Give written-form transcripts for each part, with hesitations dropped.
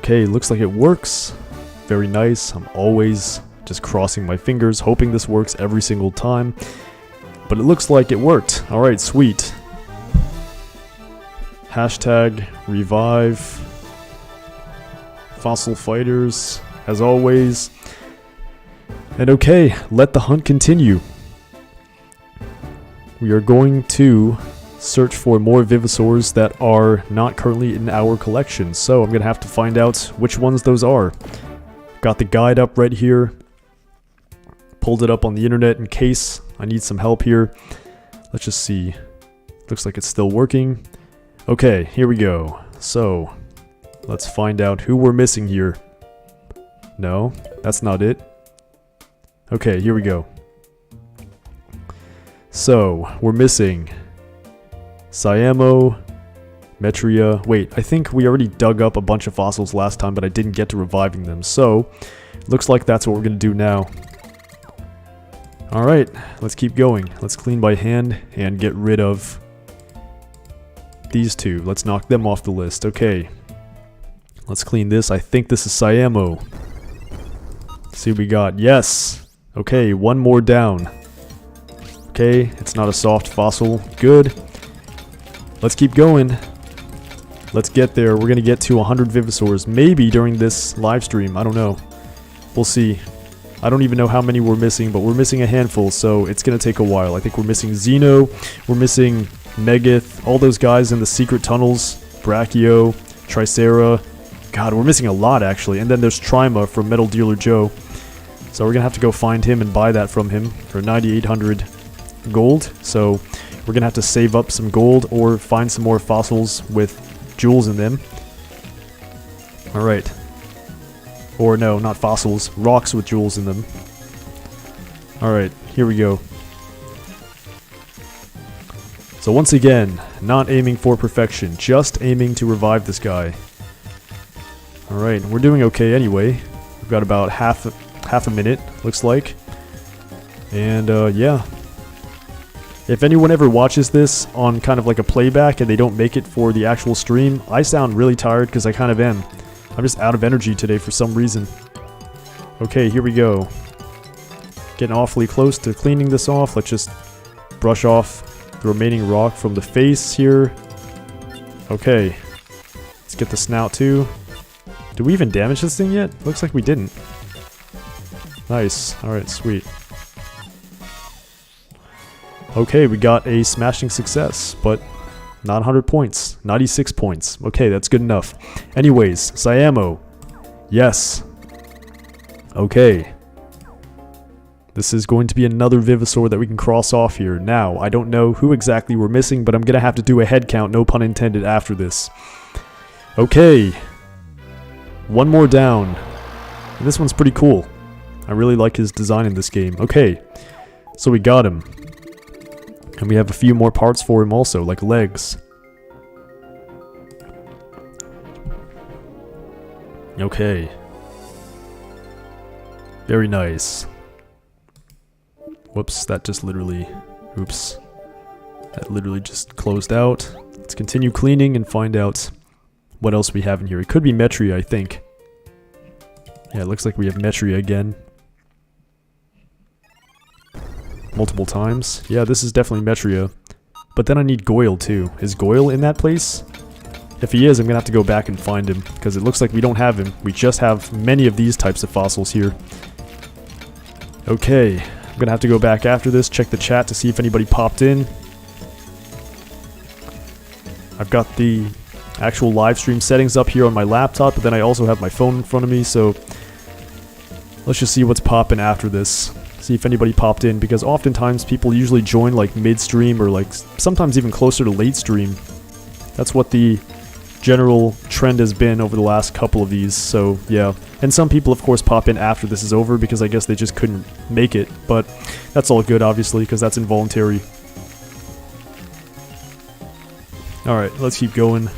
Okay, looks like it works. Very nice. I'm always just crossing my fingers, hoping this works every single time. But it looks like it worked. Alright, sweet. Hashtag revive. Fossil fighters, as always. And okay, let the hunt continue. We are going to search for more Vivisaurs that are not currently in our collection. So I'm going to have to find out which ones those are. Got the guide up right here. Pulled it up on the internet in case I need some help here. Let's just see. Looks like it's still working. Okay, here we go. So, let's find out who we're missing here. No, that's not it. Okay, here we go. So, we're missing Cyamo, Metria. Wait, I think we already dug up a bunch of fossils last time, but I didn't get to reviving them. So, looks like that's what we're going to do now. Alright, let's keep going. Let's clean by hand and get rid of these two. Let's knock them off the list. Okay. Let's clean this. I think this is Cyamo. Let's see what we got. Yes! Okay, one more down. Okay, it's not a soft fossil. Good. Let's keep going. Let's get there. We're gonna get to 100 Vivisaurs. Maybe during this live stream. I don't know. We'll see. I don't even know how many we're missing, but we're missing a handful, so it's gonna take a while. I think we're missing Xeno. We're missing Megath. All those guys in the secret tunnels. Brachio. Tricera. God, we're missing a lot, actually. And then there's Trima from Metal Dealer Joe. So we're gonna have to go find him and buy that from him for 9,800 gold. So we're gonna have to save up some gold or find some more fossils with jewels in them. Alright. Or no, not fossils. Rocks with jewels in them. Alright, here we go. So once again, not aiming for perfection. Just aiming to revive this guy. Alright, we're doing okay anyway. We've got about half a minute, looks like. And yeah. If anyone ever watches this on kind of like a playback and they don't make it for the actual stream, I sound really tired because I kind of am. I'm just out of energy today for some reason. Okay, here we go. Getting awfully close to cleaning this off. Let's just brush off the remaining rock from the face here. Okay. Let's get the snout too. Did we even damage this thing yet? Looks like we didn't. Nice. Alright, sweet. Okay, we got a smashing success, but not 100 points. 96 points. Okay, that's good enough. Anyways, Cyamo. Yes. Okay. This is going to be another Vivisaur that we can cross off here. Now, I don't know who exactly we're missing, but I'm going to have to do a head count, no pun intended, after this. Okay. One more down. And this one's pretty cool. I really like his design in this game. Okay. So we got him. And we have a few more parts for him also, like legs. Okay. Very nice. Whoops, that just literally... Oops. That literally just closed out. Let's continue cleaning and find out what else we have in here. It could be Metria, I think. Yeah, it looks like we have Metria again. Multiple times. Yeah, this is definitely Metria. But then I need Goyle too. Is Goyle in that place? If he is, I'm gonna have to go back and find him, because it looks like we don't have him. We just have many of these types of fossils here. Okay, I'm gonna have to go back after this, check the chat to see if anybody popped in. I've got the actual live stream settings up here on my laptop, but then I also have my phone in front of me, so let's just see what's popping after this. See if anybody popped in, because oftentimes people usually join like mid-stream or like sometimes even closer to late stream. That's what the general trend has been over the last couple of these, so yeah. And some people of course pop in after this is over because I guess they just couldn't make it, but that's all good obviously because that's involuntary. Alright, let's keep going.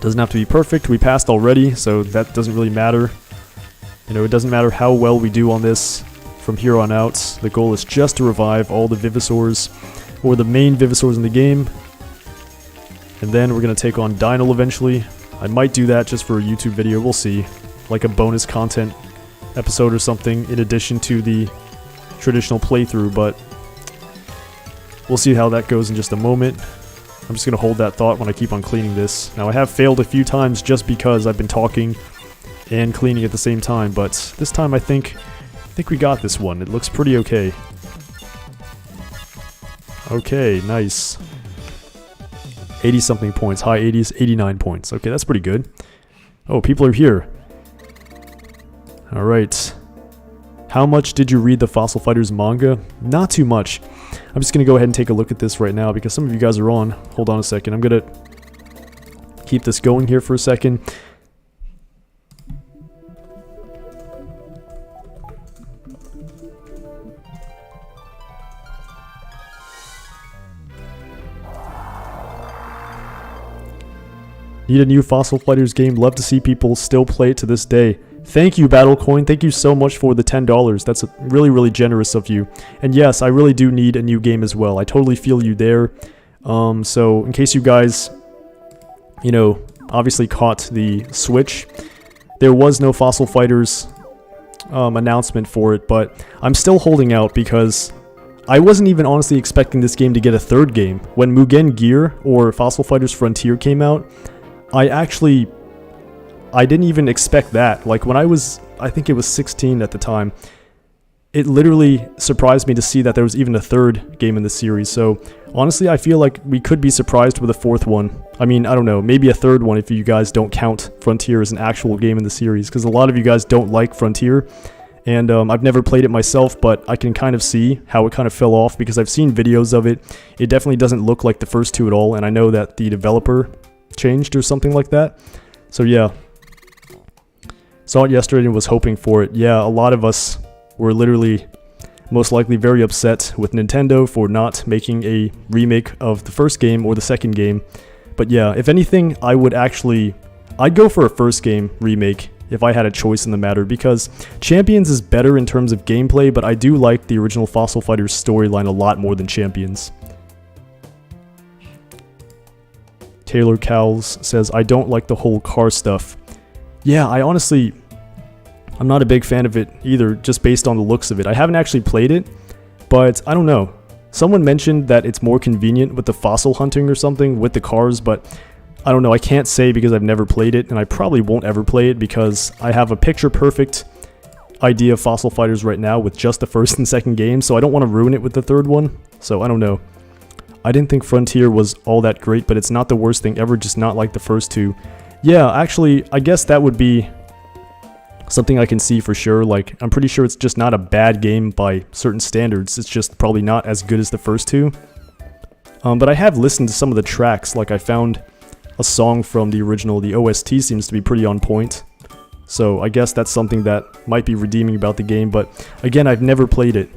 Doesn't have to be perfect, we passed already, so that doesn't really matter. You know, it doesn't matter how well we do on this from here on out. The goal is just to revive all the Vivisaurs, or the main Vivisaurs in the game. And then we're going to take on Dynel eventually. I might do that just for a YouTube video, we'll see. Like a bonus content episode or something in addition to the traditional playthrough, but we'll see how that goes in just a moment. I'm just going to hold that thought when I keep on cleaning this. Now I have failed a few times just because I've been talking and cleaning at the same time, but this time I think we got this one. It looks pretty okay. Okay, nice. 80 something points, high 80s, 89 points. Okay, that's pretty good. Oh, people are here. Alright. How much did you read the Fossil Fighters manga? Not too much. I'm just going to go ahead and take a look at this right now because some of you guys are on. Hold on a second. I'm going to keep this going here for a second. Need a new Fossil Fighters game. Love to see people still play it to this day. Thank you, Battlecoin. Thank you so much for the $10. That's really, really generous of you. And yes, I really do need a new game as well. I totally feel you there. So in case you guys, you know, obviously caught the Switch, there was no Fossil Fighters announcement for it, but I'm still holding out because I wasn't even honestly expecting this game to get a third game. When Mugen Gear or Fossil Fighters Frontier came out, I didn't even expect that. Like when I think it was 16 at the time, it literally surprised me to see that there was even a third game in the series. So honestly, I feel like we could be surprised with a fourth one. I mean, I don't know, maybe a third one if you guys don't count Frontier as an actual game in the series, because a lot of you guys don't like Frontier. And I've never played it myself, but I can kind of see how it kind of fell off because I've seen videos of it. It definitely doesn't look like the first two at all, and I know that the developer changed or something like that. So yeah, saw it yesterday and was hoping for it. Yeah, a lot of us were literally most likely very upset with Nintendo for not making a remake of the first game or the second game. But yeah, if anything, I'd go for a first game remake if I had a choice in the matter, because Champions is better in terms of gameplay, but I do like the original Fossil Fighters storyline a lot more than Champions. Taylor Cowles says, I don't like the whole car stuff. Yeah, I'm not a big fan of it either, just based on the looks of it. I haven't actually played it, but I don't know. Someone mentioned that it's more convenient with the fossil hunting or something with the cars, but I don't know. I can't say because I've never played it, and I probably won't ever play it because I have a picture-perfect idea of Fossil Fighters right now with just the first and second game, so I don't want to ruin it with the third one. So I don't know. I didn't think Frontier was all that great, but it's not the worst thing ever, just not like the first two. Yeah, actually, I guess that would be something I can see for sure. Like, I'm pretty sure it's just not a bad game by certain standards. It's just probably not as good as the first two. But I have listened to some of the tracks. Like, I found a song from the original. The OST seems to be pretty on point. So I guess that's something that might be redeeming about the game. But again, I've never played it.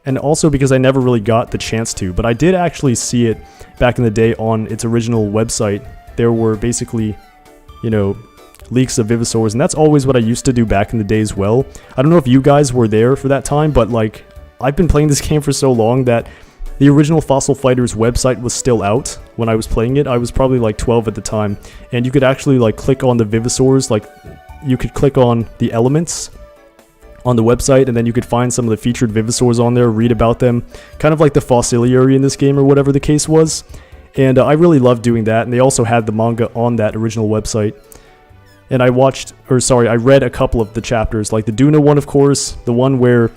And also because I never really got the chance to. But I did actually see it back in the day on its original website. There were basically, you know, leaks of Vivisaurs, and that's always what I used to do back in the day as well. I don't know if you guys were there for that time, but like, I've been playing this game for so long that the original Fossil Fighters website was still out when I was playing it. I was probably like 12 at the time, and you could actually like click on the Vivisaurs, like you could click on the elements on the website, and then you could find some of the featured Vivisaurs on there, read about them, kind of like the Fossiliary in this game or whatever the case was. And I really loved doing that, and they also had the manga on that original website. And I read a couple of the chapters, like the Duna one, of course, the one where,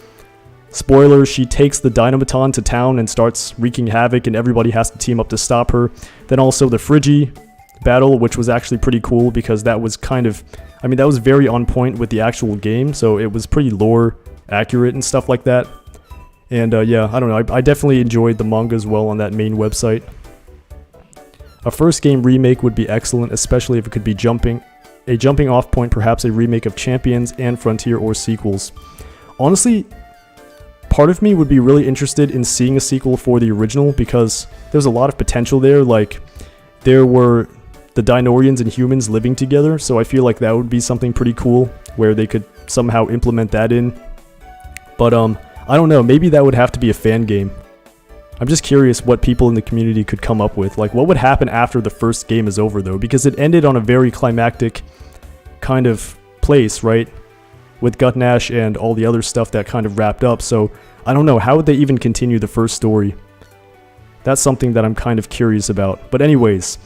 spoiler, she takes the Dynamaton to town and starts wreaking havoc and everybody has to team up to stop her. Then also the Frigi battle, which was actually pretty cool because that was that was very on point with the actual game, so it was pretty lore accurate and stuff like that. And yeah, I don't know, I definitely enjoyed the manga as well on that main website. A first game remake would be excellent, especially if it could be a jumping off point, perhaps a remake of Champions and Frontier or sequels. Honestly, part of me would be really interested in seeing a sequel for the original because there's a lot of potential there. Like, there were the Dinorians and humans living together, so I feel like that would be something pretty cool where they could somehow implement that in. But I don't know, maybe that would have to be a fan game. I'm just curious what people in the community could come up with. Like, what would happen after the first game is over, though? Because it ended on a very climactic kind of place, right? With Gutnash and all the other stuff that kind of wrapped up. So, I don't know. How would they even continue the first story? That's something that I'm kind of curious about. But anyways,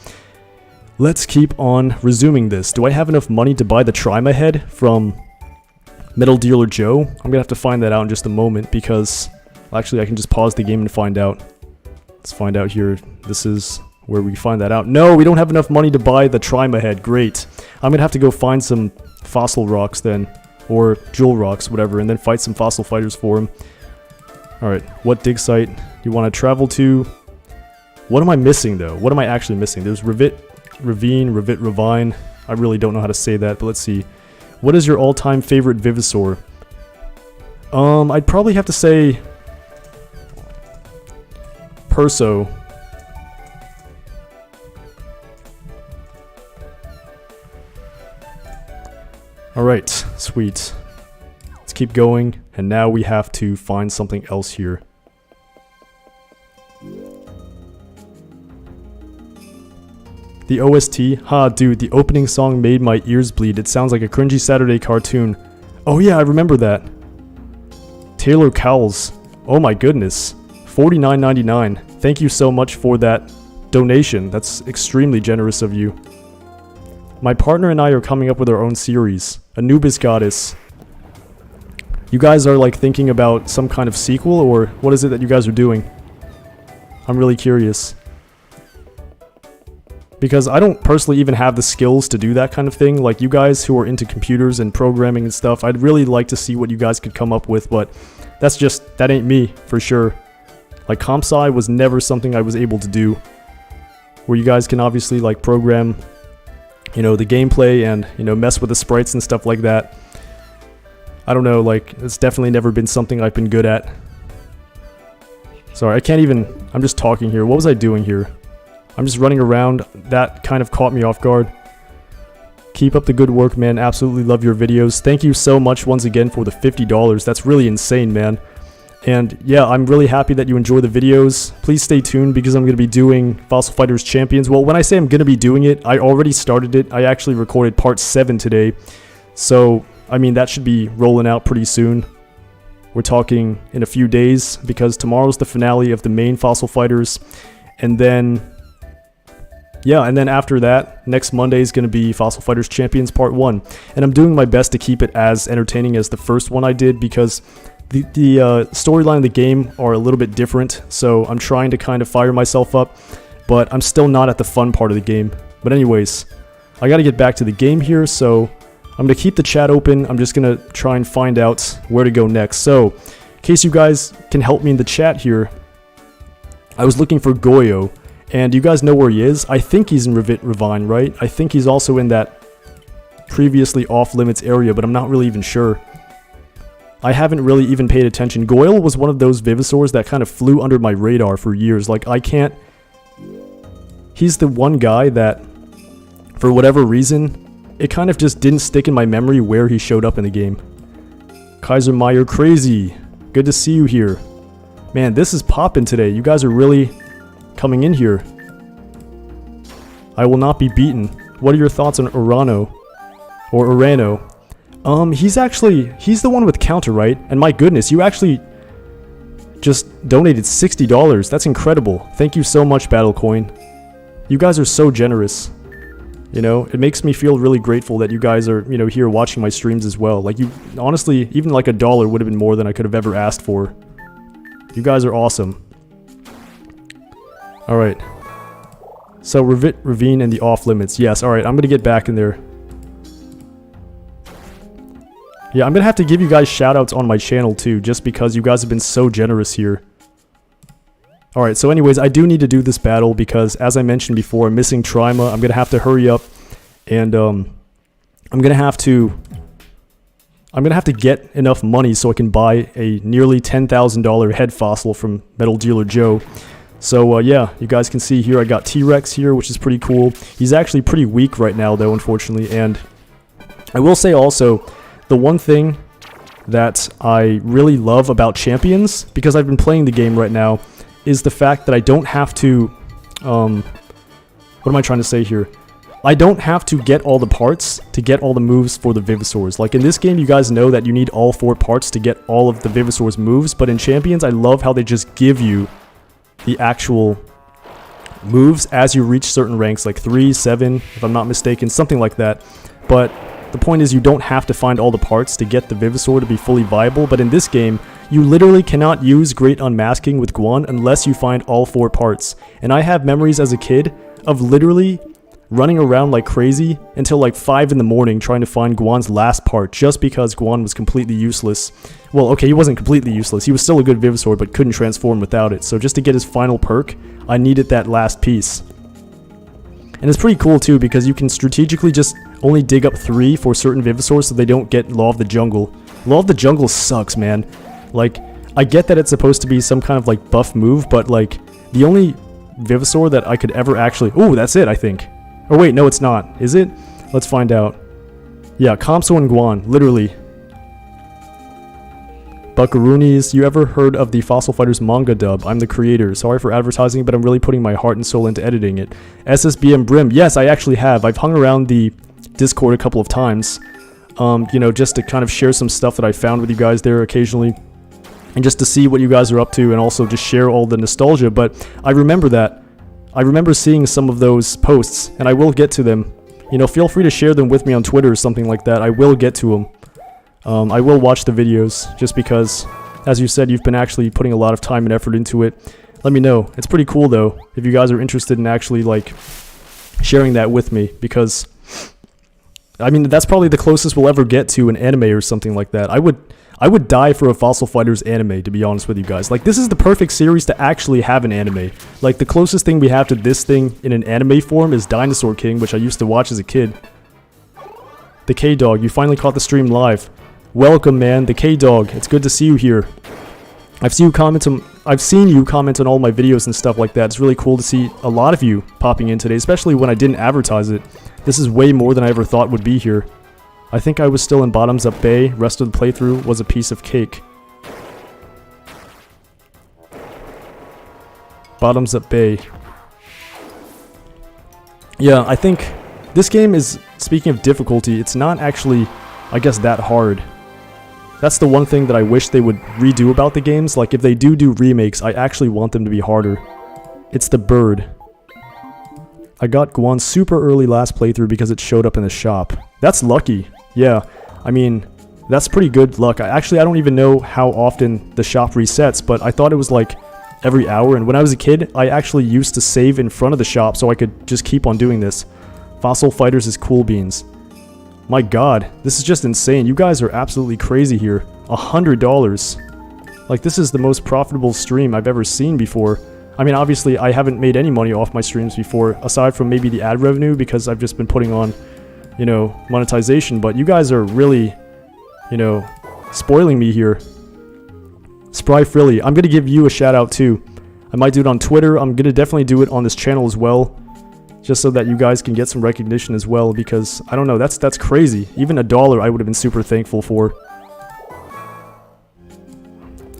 let's keep on resuming this. Do I have enough money to buy the Trima head from Metal Dealer Joe? I'm going to have to find that out in just a moment because... Actually, I can just pause the game and find out. Let's find out here. This is where we find that out. No, we don't have enough money to buy the Trima head. Great. I'm going to have to go find some fossil rocks then. Or jewel rocks, whatever. And then fight some fossil fighters for him. Alright, what dig site do you want to travel to? What am I missing, though? What am I actually missing? There's Ravine. I really don't know how to say that, but let's see. What is your all-time favorite Vivisaur? I'd probably have to say... Perso. Alright, sweet. Let's keep going, and now we have to find something else here. The OST? Ha, dude, the opening song made my ears bleed. It sounds like a cringy Saturday cartoon. Oh yeah, I remember that. Taylor Cowles. Oh my goodness. $49.99. Thank you so much for that donation. That's extremely generous of you. My partner and I are coming up with our own series, Anubis Goddess. You guys are like thinking about some kind of sequel, or what is it that you guys are doing? I'm really curious. Because I don't personally even have the skills to do that kind of thing. Like, you guys who are into computers and programming and stuff, I'd really like to see what you guys could come up with, but that ain't me, for sure. Like, comp sci was never something I was able to do. Where you guys can obviously, like, program, you know, the gameplay and, you know, mess with the sprites and stuff like that. I don't know, like, it's definitely never been something I've been good at. Sorry, I'm just talking here. What was I doing here? I'm just running around. That kind of caught me off guard. Keep up the good work, man. Absolutely love your videos. Thank you so much once again for the $50. That's really insane, man. And yeah, I'm really happy that you enjoy the videos. Please stay tuned because I'm going to be doing Fossil Fighters Champions. Well, when I say I'm going to be doing it, I already started it. I actually recorded part 7 today. So, I mean, that should be rolling out pretty soon. We're talking in a few days because tomorrow's the finale of the main Fossil Fighters. And then, yeah, and then after that, next Monday is going to be Fossil Fighters Champions Part 1. And I'm doing my best to keep it as entertaining as the first one I did because... The storyline of the game are a little bit different, so I'm trying to kind of fire myself up, but I'm still not at the fun part of the game. But anyways, I gotta get back to the game here, so I'm gonna keep the chat open. I'm just gonna try and find out where to go next. So, in case you guys can help me in the chat here, I was looking for Goyo, and you guys know where he is. I think he's in Ravine, right? I think he's also in that previously off-limits area, but I'm not really even sure. I haven't really even paid attention. Goyle was one of those Vivisaurs that kind of flew under my radar for years. Like, I can't... He's the one guy that, for whatever reason, it kind of just didn't stick in my memory where he showed up in the game. Kaiser Meyer Crazy. Good to see you here. Man, this is poppin' today. You guys are really coming in here. I will not be beaten. What are your thoughts on Urano? Or Urano? He's the one with counter, right? And my goodness, you actually just donated $60. That's incredible. Thank you so much, Battlecoin. You guys are so generous. You know, it makes me feel really grateful that you guys are, you know, here watching my streams as well. Like, you, honestly, even like $1 would have been more than I could have ever asked for. You guys are awesome. Alright. So, Ravine and the off-limits. Yes, alright, I'm gonna get back in there. Yeah, I'm going to have to give you guys shoutouts on my channel too, just because you guys have been so generous here. Alright, so anyways, I do need to do this battle because, as I mentioned before, I'm missing Trima. I'm going to have to hurry up, and I'm going to have to get enough money so I can buy a nearly $10,000 head fossil from Metal Dealer Joe. So, yeah, you guys can see here I got T-Rex here, which is pretty cool. He's actually pretty weak right now, though, unfortunately, and I will say also... The one thing that I really love about Champions, because I've been playing the game right now, is the fact that I don't have to, what am I trying to say here? I don't have to get all the parts to get all the moves for the Vivisaurs. Like in this game, you guys know that you need all 4 parts to get all of the Vivisaur's moves, but in Champions, I love how they just give you the actual moves as you reach certain ranks, like 3, 7, if I'm not mistaken, something like that. But the point is you don't have to find all the parts to get the Vivisaur to be fully viable, but in this game, you literally cannot use Great Unmasking with Guan unless you find all 4 parts. And I have memories as a kid of literally running around like crazy until like 5 in the morning trying to find Guan's last part just because Guan was completely useless. Well, okay, he wasn't completely useless. He was still a good Vivisaur, but couldn't transform without it. So just to get his final perk, I needed that last piece. And it's pretty cool too because you can strategically just only dig up 3 for certain Vivisaurs so they don't get Law of the Jungle. Law of the Jungle sucks, man. Like, I get that it's supposed to be some kind of like buff move, but like the only Vivisaur that I could ever actually... Oh, that's it, I think. Oh wait, no it's not. Is it? Let's find out. Yeah, Kamso and Guan, literally. Buckaroonies, you ever heard of the Fossil Fighters manga dub? I'm the creator. Sorry for advertising, but I'm really putting my heart and soul into editing it. SSBM Brim, yes, I actually have. I've hung around the Discord a couple of times. You know, just to kind of share some stuff that I found with you guys there occasionally. And just to see what you guys are up to and also just share all the nostalgia. But I remember that. I remember seeing some of those posts, and I will get to them. You know, feel free to share them with me on Twitter or something like that. I will get to them. I will watch the videos, just because, as you said, you've been actually putting a lot of time and effort into it. Let me know. It's pretty cool, though, if you guys are interested in actually, like, sharing that with me, because, I mean, that's probably the closest we'll ever get to an anime or something like that. I would die for a Fossil Fighters anime, to be honest with you guys. Like, this is the perfect series to actually have an anime. Like, the closest thing we have to this thing in an anime form is Dinosaur King, which I used to watch as a kid. The K-Dog, you finally caught the stream live. Welcome, man. The K-Dog. It's good to see you here. I've seen you comment on all my videos and stuff like that. It's really cool to see a lot of you popping in today, especially when I didn't advertise it. This is way more than I ever thought would be here. I think I was still in Bottoms Up Bay. Rest of the playthrough was a piece of cake. Bottoms Up Bay. Yeah, I think this game is, speaking of difficulty, it's not actually, I guess, that hard. That's the one thing that I wish they would redo about the games. Like, if they do remakes, I actually want them to be harder. It's the bird. I got Guan super early last playthrough because it showed up in the shop. That's lucky. Yeah, I mean, that's pretty good luck. I don't even know how often the shop resets, but I thought it was like every hour. And when I was a kid, I actually used to save in front of the shop so I could just keep on doing this. Fossil Fighters is cool beans. My god, this is just insane. You guys are absolutely crazy here. $100. Like, this is the most profitable stream I've ever seen before. I mean, obviously, I haven't made any money off my streams before, aside from maybe the ad revenue, because I've just been putting on, you know, monetization. But you guys are really, you know, spoiling me here. Spry Frilly, I'm going to give you a shout out too. I might do it on Twitter. I'm going to definitely do it on this channel as well, just so that you guys can get some recognition as well, because, I don't know, that's crazy. Even $1 I would have been super thankful for.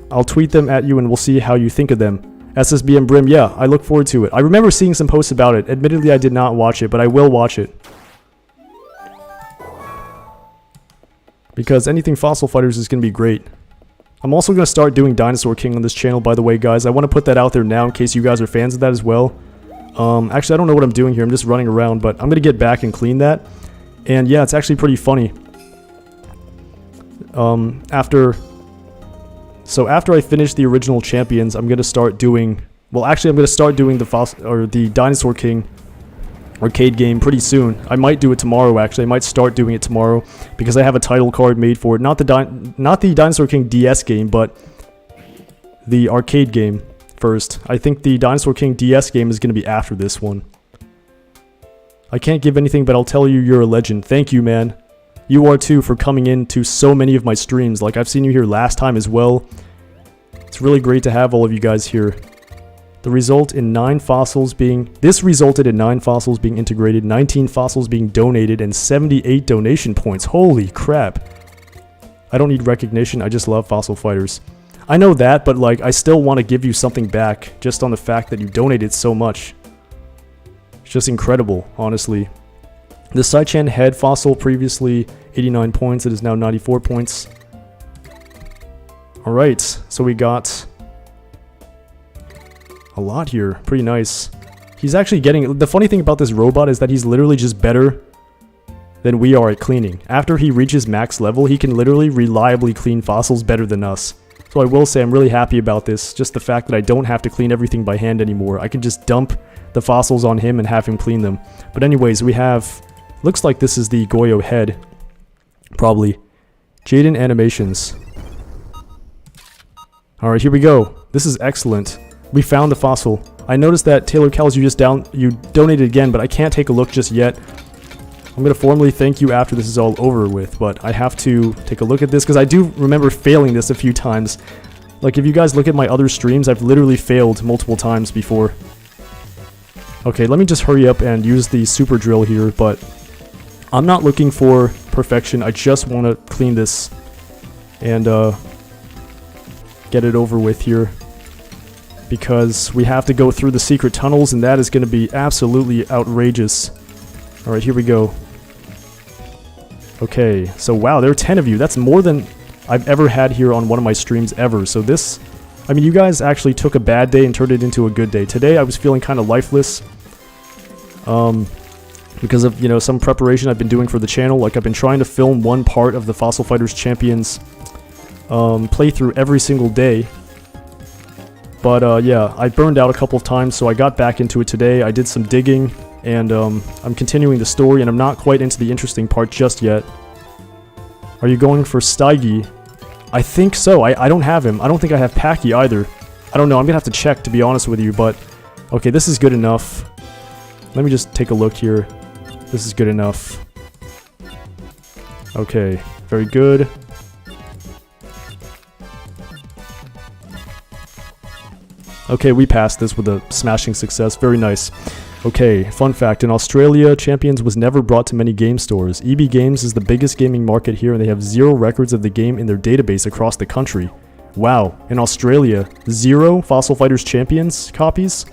I'll tweet them at you and we'll see how you think of them. SSBM Brim, yeah, I look forward to it. I remember seeing some posts about it. Admittedly, I did not watch it, but I will watch it. Because anything Fossil Fighters is going to be great. I'm also going to start doing Dinosaur King on this channel, by the way, guys. I want to put that out there now in case you guys are fans of that as well. Actually, I don't know what I'm doing here. I'm just running around, but I'm going to get back and clean that. And yeah, it's actually pretty funny. So after I finish the original Champions, I'm going to start doing... Well, actually, I'm going to start doing the Dinosaur King arcade game pretty soon. I might do it tomorrow, actually. I might start doing it tomorrow because I have a title card made for it. Not the Dinosaur King DS game, but the arcade game first. I think the Dinosaur King DS game is going to be after this one. I can't give anything, but I'll tell you you're a legend. Thank you, man. You are too, for coming in to so many of my streams. Like, I've seen you here last time as well. It's really great to have all of you guys here. This resulted in 9 fossils being integrated, 19 fossils being donated, and 78 donation points. Holy crap. I don't need recognition, I just love Fossil Fighters. I know that, but like I still want to give you something back just on the fact that you donated so much. It's just incredible, honestly. The Saichan head fossil, previously 89 points, it is now 94 points. Alright, so we got a lot here. Pretty nice. He's actually getting... The funny thing about this robot is that he's literally just better than we are at cleaning. After he reaches max level, he can literally reliably clean fossils better than us. So I will say I'm really happy about this. Just the fact that I don't have to clean everything by hand anymore. I can just dump the fossils on him and have him clean them. But anyways, we have... Looks like this is the Goyo head. Probably. Jaden Animations. Alright, here we go. This is excellent. We found the fossil. I noticed that Taylor Cowles, you donated again, but I can't take a look just yet. I'm going to formally thank you after this is all over with, but I have to take a look at this because I do remember failing this a few times. Like, if you guys look at my other streams, I've literally failed multiple times before. Okay, let me just hurry up and use the super drill here, but I'm not looking for perfection. I just want to clean this and get it over with here, because we have to go through the secret tunnels, and that is going to be absolutely outrageous. Alright, here we go. Okay, so wow, there are 10 of you. That's more than I've ever had here on one of my streams ever. So this, I mean, you guys actually took a bad day and turned it into a good day. Today I was feeling kind of lifeless. Because of, you know, some preparation I've been doing for the channel. Like, I've been trying to film one part of the Fossil Fighters Champions playthrough every single day. But yeah, I burned out a couple of times, so I got back into it today. I did some digging, and I'm continuing the story, and I'm not quite into the interesting part just yet. Are you going for Steigi? I think so. I don't have him. I don't think I have Packy either. I don't know. I'm going to have to check, to be honest with you, but... Okay, this is good enough. Let me just take a look here. This is good enough. Okay, very good. Okay, we passed this with a smashing success. Very nice. Okay, fun fact. In Australia, Champions was never brought to many game stores. EB Games is the biggest gaming market here, and they have 0 records of the game in their database across the country. Wow. In Australia, 0 Fossil Fighters Champions copies?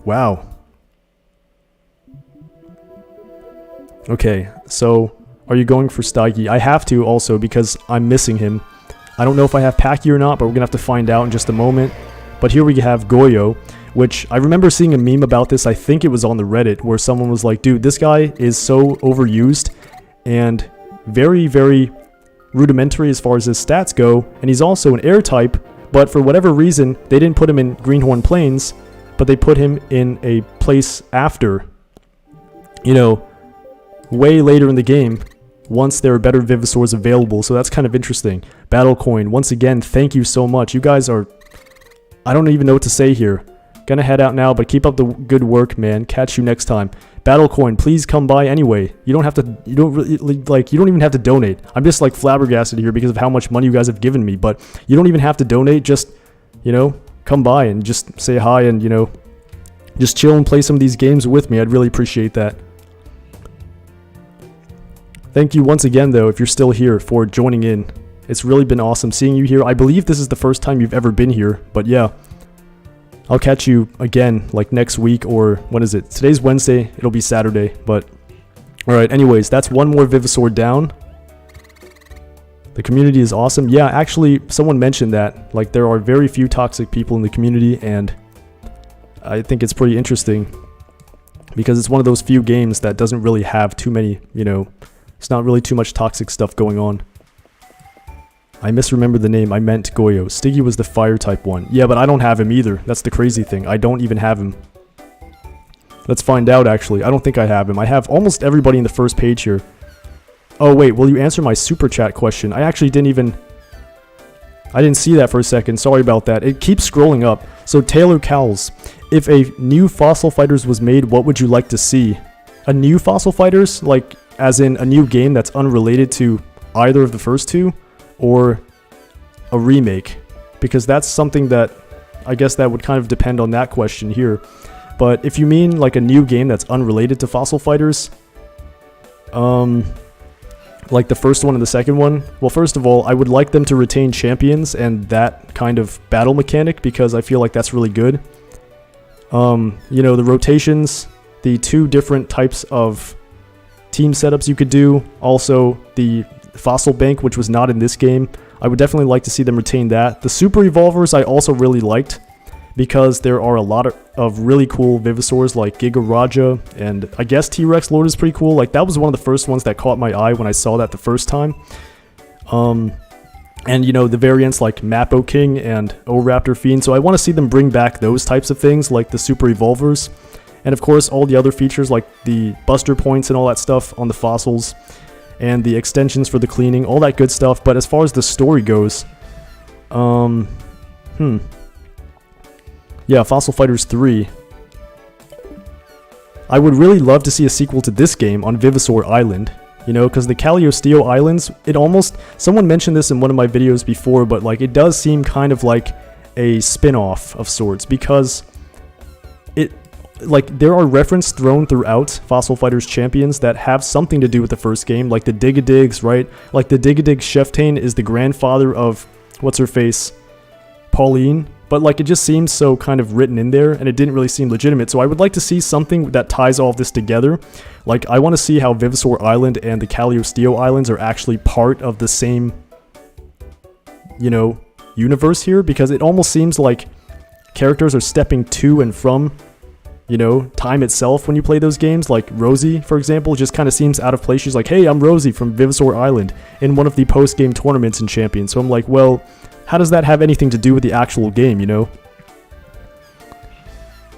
Wow. Okay, so are you going for Steigi? I have to also, because I'm missing him. I don't know if I have Packy or not, but we're going to have to find out in just a moment. But here we have Goyo, which I remember seeing a meme about this. I think it was on the Reddit, where someone was like, dude, this guy is so overused and very, very rudimentary as far as his stats go. And he's also an air type, but for whatever reason, they didn't put him in Greenhorn Plains, but they put him in a place after, you know, way later in the game, once there are better Vivisaurs available. So that's kind of interesting. Battlecoin, once again, thank you so much. You guys are... I don't even know what to say here. Gonna head out now, but keep up the good work, man. Catch you next time. Battlecoin, please come by anyway. You don't have to... You don't really, like, you don't even have to donate. I'm just, like, flabbergasted here because of how much money you guys have given me. But you don't even have to donate. Just, you know, come by and just say hi and, you know, just chill and play some of these games with me. I'd really appreciate that. Thank you once again, though, if you're still here, for joining in. It's really been awesome seeing you here. I believe this is the first time you've ever been here, but yeah. I'll catch you again, like, next week, or when is it? Today's Wednesday. It'll be Saturday, but... Alright, anyways, that's one more Vivisaur down. The community is awesome. Yeah, actually, someone mentioned that. Like, there are very few toxic people in the community, and I think it's pretty interesting. Because it's one of those few games that doesn't really have too many, you know... It's not really too much toxic stuff going on. I misremembered the name. I meant Goyo. Stiggy was the fire type one. Yeah, but I don't have him either. That's the crazy thing. I don't even have him. Let's find out, actually. I don't think I have him. I have almost everybody in the first page here. Oh, wait. Will you answer my super chat question? I actually didn't even... I didn't see that for a second. Sorry about that. It keeps scrolling up. So, Taylor Cowles. If a new Fossil Fighters was made, what would you like to see? A new Fossil Fighters? Like... As in a new game that's unrelated to either of the first two, or a remake, because that's something that I guess that would kind of depend on that question here. But if you mean like a new game that's unrelated to Fossil Fighters, like the first one and the second one. Well, first of all, I would like them to retain champions and that kind of battle mechanic, because I feel like that's really good. You know, the rotations, the 2 different types of team setups you could do, also the fossil bank, which was not in this game. I would definitely like to see them retain that. The super evolvers I also really liked, because there are a lot of really cool Vivisaurs like Giga Raja, and I guess T-Rex Lord is pretty cool. Like, that was one of the first ones that caught my eye when I saw that the first time. And, you know, the variants like Mappo King and O-Raptor Fiend. So I want to see them bring back those types of things, like the Super Evolvers. And, of course, all the other features like the Buster Points and all that stuff on the fossils. And the extensions for the cleaning, all that good stuff. But as far as the story goes, yeah, Fossil Fighters 3. I would really love to see a sequel to this game on Vivisaur Island. You know, because the Caliosteo Islands, it almost... Someone mentioned this in one of my videos before, but, like, it does seem kind of like a spin-off of sorts, because it... Like, there are references thrown throughout Fossil Fighters Champions that have something to do with the first game, like the Digadigs, right? Like, the Digadig Sheftane is the grandfather of... What's-her-face? Pauline. But, like, it just seems so kind of written in there, and it didn't really seem legitimate. So I would like to see something that ties all of this together. Like, I want to see how Vivisaur Island and the Caliosteo Islands are actually part of the same, you know, universe here. Because it almost seems like characters are stepping to and from, you know, time itself when you play those games. Like, Rosie, for example, just kind of seems out of place. She's like, hey, I'm Rosie from Vivisaur Island in one of the post-game tournaments in Champions. So I'm like, well... How does that have anything to do with the actual game, you know?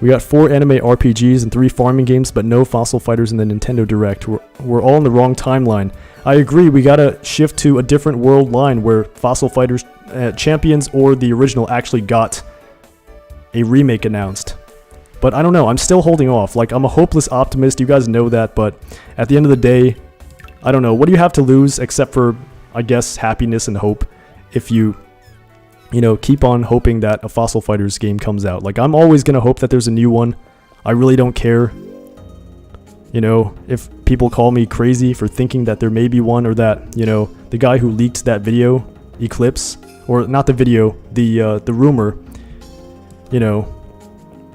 We got 4 anime RPGs and 3 farming games, but no Fossil Fighters in the Nintendo Direct. We're all in the wrong timeline. I agree, we gotta shift to a different world line where Fossil Fighters Champions or the original actually got a remake announced. But I don't know, I'm still holding off. Like, I'm a hopeless optimist, you guys know that, but at the end of the day, I don't know. What do you have to lose except for, I guess, happiness and hope if you know, keep on hoping that a Fossil Fighters game comes out. Like, I'm always going to hope that there's a new one. I really don't care, you know, if people call me crazy for thinking that there may be one, or that, you know, the guy who leaked that video, Eclipse, or not the video, the rumor, you know,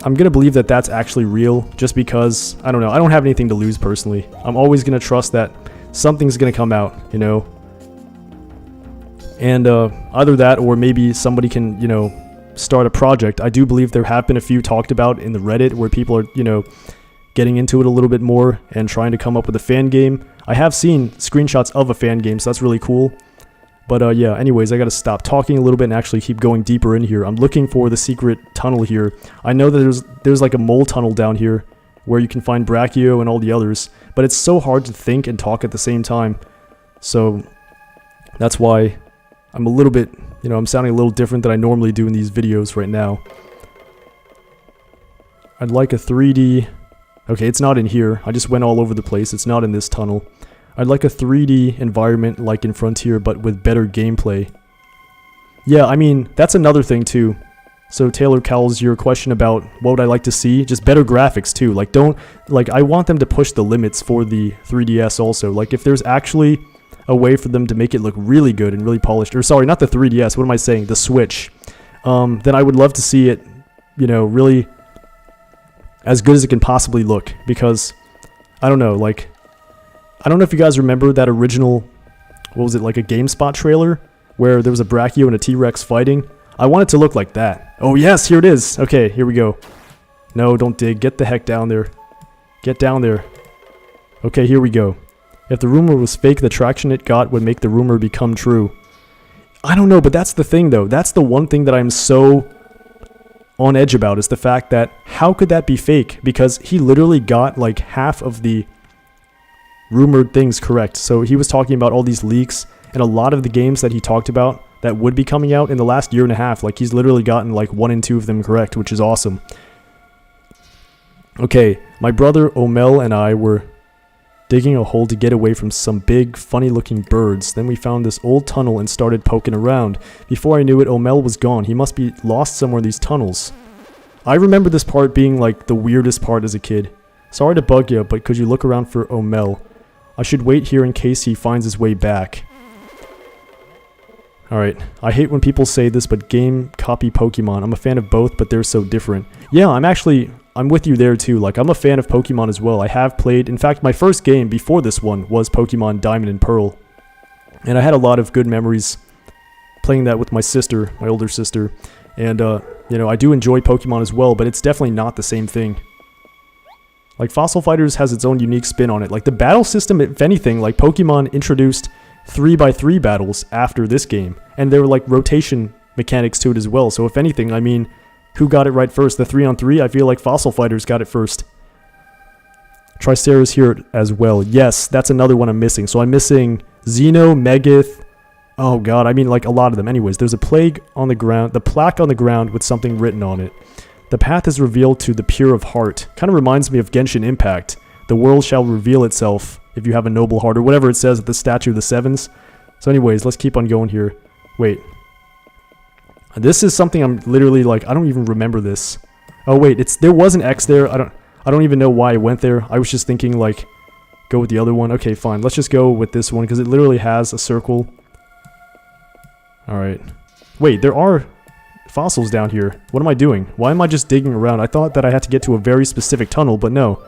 I'm going to believe that that's actually real, just because, I don't know, I don't have anything to lose personally. I'm always going to trust that something's going to come out, you know. And either that, or maybe somebody can, you know, start a project. I do believe there have been a few talked about in the Reddit where people are, you know, getting into it a little bit more and trying to come up with a fan game. I have seen screenshots of a fan game, so that's really cool. But yeah, anyways, I gotta stop talking a little bit and actually keep going deeper in here. I'm looking for the secret tunnel here. I know that there's like a mole tunnel down here where you can find Brachio and all the others, but it's so hard to think and talk at the same time. So that's why I'm a little bit, you know, I'm sounding a little different than I normally do in these videos right now. I'd like a 3D... Okay, it's not in here. I just went all over the place. It's not in this tunnel. I'd like a 3D environment like in Frontier, but with better gameplay. Yeah, I mean, that's another thing too. So Taylor Cowles, your question about what would I like to see? Just better graphics too. Like, I want them to push the limits for the 3DS also. Like, if there's actually a way for them to make it look really good and really polished, or sorry, not the 3DS, what am I saying, the Switch, then I would love to see it, you know, really as good as it can possibly look, because, I don't know, like, I don't know if you guys remember that original, what was it, like a GameSpot trailer, where there was a Brachio and a T-Rex fighting. I want it to look like that. Oh yes, here it is. Okay, here we go. No, don't dig, get the heck down there. Get down there. Okay, here we go. If the rumor was fake, the traction it got would make the rumor become true. I don't know, but that's the thing though. That's the one thing that I'm so on edge about, is the fact that how could that be fake? Because he literally got like half of the rumored things correct. So he was talking about all these leaks, and a lot of the games that he talked about that would be coming out in the last year and a half, like he's literally gotten like 1 and 2 of them correct, which is awesome. Okay, my brother Omel and I were digging a hole to get away from some big, funny-looking birds. Then we found this old tunnel and started poking around. Before I knew it, Omel was gone. He must be lost somewhere in these tunnels. I remember this part being like the weirdest part as a kid. Sorry to bug you, but could you look around for Omel? I should wait here in case he finds his way back. Alright, I hate when people say this, but game copy Pokemon. I'm a fan of both, but they're so different. Yeah, I'm with you there too. Like, I'm a fan of Pokemon as well. I have played, in fact, my first game before this one was Pokemon Diamond and Pearl. And I had a lot of good memories playing that with my sister, my older sister. And, you know, I do enjoy Pokemon as well, but it's definitely not the same thing. Like, Fossil Fighters has its own unique spin on it. Like, the battle system, if anything, like, Pokemon introduced 3x3 battles after this game. And there were, like, rotation mechanics to it as well. So, if anything, I mean, who got it right first? The 3-on-3? I feel like Fossil Fighters got it first. Tricera's here as well. Yes, that's another one I'm missing. So, I'm missing Xeno, Megath. Oh, God, I mean, like, a lot of them. Anyways, there's a plaque on the ground with something written on it. The path is revealed to the pure of heart. Kind of reminds me of Genshin Impact. The world shall reveal itself if you have a noble heart, or whatever it says at the Statue of the Sevens. So anyways, let's keep on going here. Wait. This is something I'm literally like, I don't even remember this. Oh wait, there was an X there. I don't even know why I went there. I was just thinking like, go with the other one. Okay, fine. Let's just go with this one because it literally has a circle. Alright. Wait, there are fossils down here. What am I doing? Why am I just digging around? I thought that I had to get to a very specific tunnel, but no.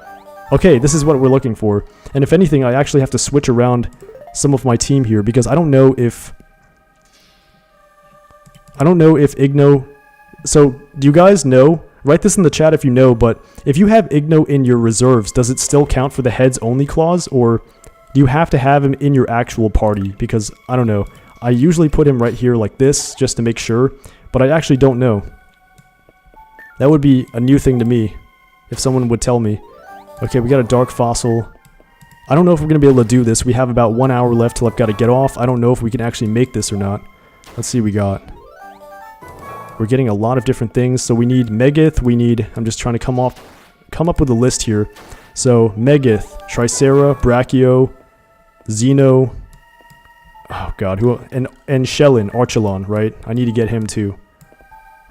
Okay, this is what we're looking for. And if anything, I actually have to switch around some of my team here because I don't know if Igno... So, do you guys know? Write this in the chat if you know, but if you have Igno in your reserves, does it still count for the heads only clause? Or do you have to have him in your actual party? Because, I don't know. I usually put him right here like this just to make sure, but I actually don't know. That would be a new thing to me if someone would tell me. Okay, we got a dark fossil. I don't know if we're going to be able to do this. We have about 1 hour left till I've got to get off. I don't know if we can actually make this or not. Let's see what we got. We're getting a lot of different things. So we need Megath. I'm just trying to come up with a list here. So Megath, Tricera, Brachio, Xeno. Oh god, and Shellin, Archelon, right? I need to get him too.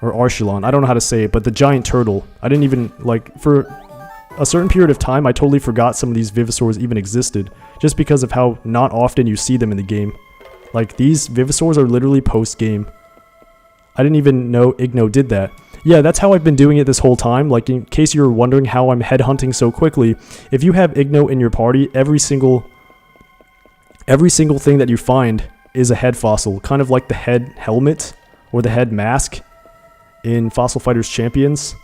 Or Archelon. I don't know how to say it, but the giant turtle. I didn't even, like, for a certain period of time, I totally forgot some of these Vivisaurs even existed. Just because of how not often you see them in the game. Like, these Vivisaurs are literally post-game. I didn't even know Igno did that. Yeah, that's how I've been doing it this whole time. Like, in case you're wondering how I'm headhunting so quickly, if you have Igno in your party, every single thing that you find is a head fossil. Kind of like the head helmet or the head mask in Fossil Fighters Champions.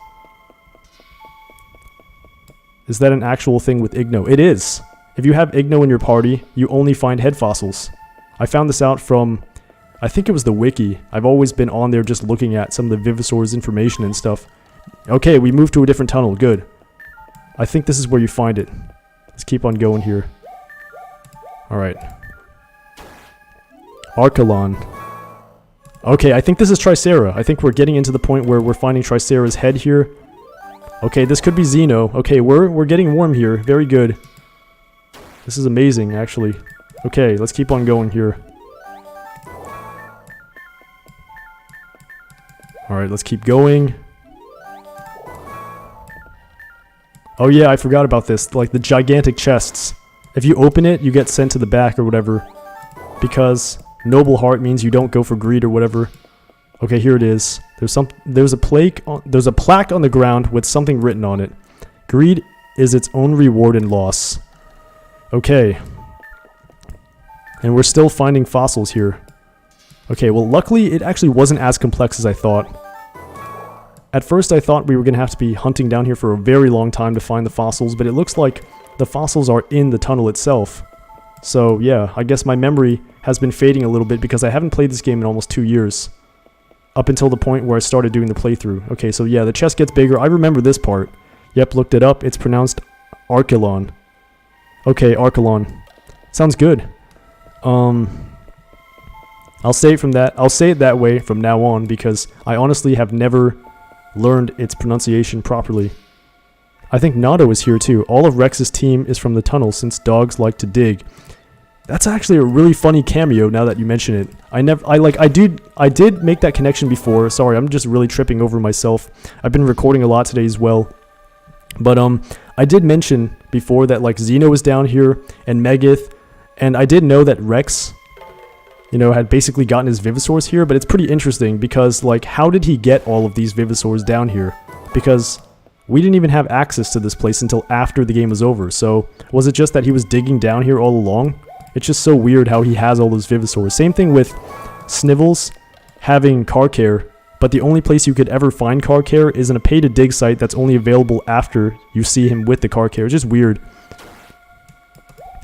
Is that an actual thing with Igno? It is. If you have Igno in your party, you only find head fossils. I found this out from, I think it was the wiki. I've always been on there just looking at some of the Vivisaur's information and stuff. Okay, we moved to a different tunnel. Good. I think this is where you find it. Let's keep on going here. Alright. Archelon. Okay, I think this is Tricera. I think we're getting into the point where we're finding Tricera's head here. Okay, this could be Xeno. Okay, we're getting warm here. Very good. This is amazing, actually. Okay, let's keep on going here. Alright, let's keep going. Oh yeah, I forgot about this. Like, the gigantic chests. If you open it, you get sent to the back or whatever. Because noble heart means you don't go for greed or whatever. Okay, here it is. There's a plaque on the ground with something written on it. Greed is its own reward and loss. Okay. And we're still finding fossils here. Okay, well luckily it actually wasn't as complex as I thought. At first I thought we were going to have to be hunting down here for a very long time to find the fossils, but it looks like the fossils are in the tunnel itself. So yeah, I guess my memory has been fading a little bit because I haven't played this game in almost 2 years. Up until the point where I started doing the playthrough. Okay, so yeah, the chest gets bigger. I remember this part. Yep, looked it up. It's pronounced Archelon. Okay, Archelon. Sounds good. I'll say it that way from now on because I honestly have never learned its pronunciation properly. I think Nado is here too. All of Rex's team is from the tunnel since dogs like to dig. That's actually a really funny cameo now that you mention it. I did make that connection before. Sorry, I'm just really tripping over myself. I've been recording a lot today as well. But I did mention before that like Xeno was down here and Megath, and I did know that Rex, you know, had basically gotten his Vivisaurs here, but it's pretty interesting because like how did he get all of these Vivisaurs down here? Because we didn't even have access to this place until after the game was over. So was it just that he was digging down here all along? It's just so weird how he has all those Vivisaurs. Same thing with Snivels having car care, but the only place you could ever find car care is in a pay to dig site that's only available after you see him with the car care. It's just weird.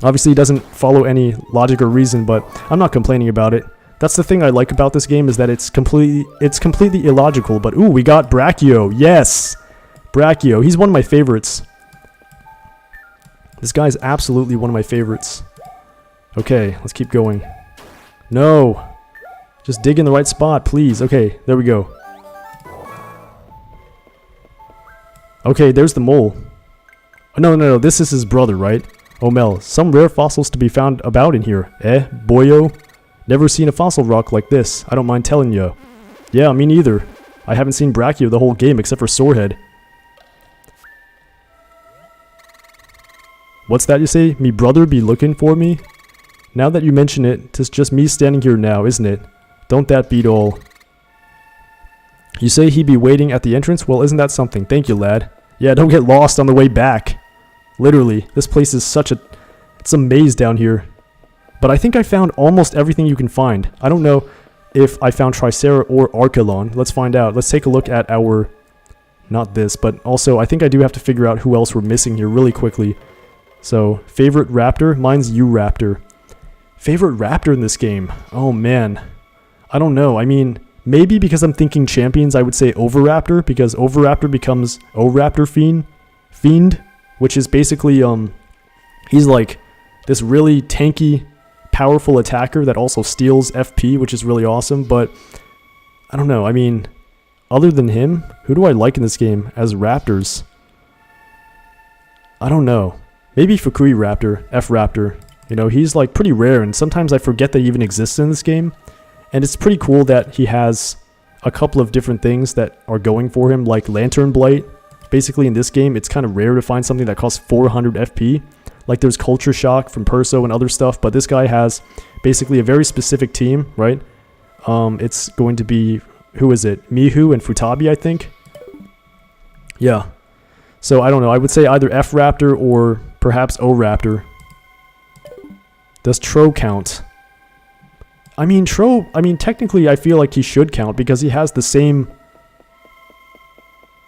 Obviously, it doesn't follow any logic or reason, but I'm not complaining about it. That's the thing I like about this game, is that it's completely illogical. But ooh, we got Brachio. Yes, Brachio. He's one of my favorites. This guy's absolutely one of my favorites. Okay, let's keep going. No, just dig in the right spot, please. Okay, there we go. Okay, there's the mole. Oh, no, this is his brother, right? Oh, Mel, some rare fossils to be found about in here. Boyo? Never seen a fossil rock like this. I don't mind telling you. Yeah, me neither. I haven't seen Brachio the whole game except for Sorehead. What's that you say? Me brother be looking for me? Now that you mention it, 'tis just me standing here now, isn't it? Don't that beat all? You say he be waiting at the entrance? Well, isn't that something? Thank you, lad. Yeah, don't get lost on the way back. Literally, this place is it's a maze down here. But I think I found almost everything you can find. I don't know if I found Tricera or Archelon. Let's find out. Let's take a look at our... Not this, but also I think I do have to figure out who else we're missing here really quickly. So, favorite raptor? Mine's U-Raptor. Favorite raptor in this game? Oh man. I don't know. I mean, maybe because I'm thinking champions I would say Oviraptor, because Oviraptor becomes O-Raptor Fiend, which is basically, he's like this really tanky, powerful attacker that also steals FP, which is really awesome, but I don't know. I mean, other than him, who do I like in this game as raptors? I don't know. Maybe Fukui Raptor, F-Raptor. You know, he's like pretty rare, and sometimes I forget that he even exists in this game. And it's pretty cool that he has a couple of different things that are going for him, like Lantern Blight. Basically, in this game, it's kind of rare to find something that costs 400 FP. Like, there's Culture Shock from Perso and other stuff, but this guy has basically a very specific team, right? It's going to be, who is it? Mihu and Futabi, I think? Yeah. So, I don't know. I would say either F-Raptor or perhaps O-Raptor. Does Tro count? I mean, technically I feel like he should count because he has the same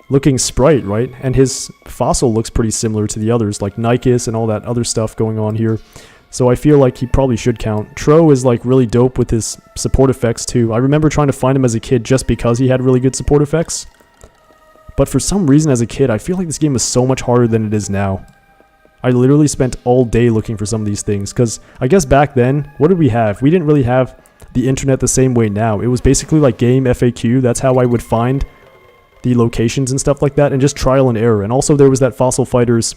looking sprite, right? And his fossil looks pretty similar to the others, like Nikes and all that other stuff going on here. So I feel like he probably should count. Tro is like really dope with his support effects too. I remember trying to find him as a kid just because he had really good support effects. But for some reason as a kid, I feel like this game is so much harder than it is now. I literally spent all day looking for some of these things, because I guess back then, what did we have? We didn't really have the internet the same way now. It was basically like game FAQ. That's how I would find the locations and stuff like that, and just trial and error. And also there was that Fossil Fighters,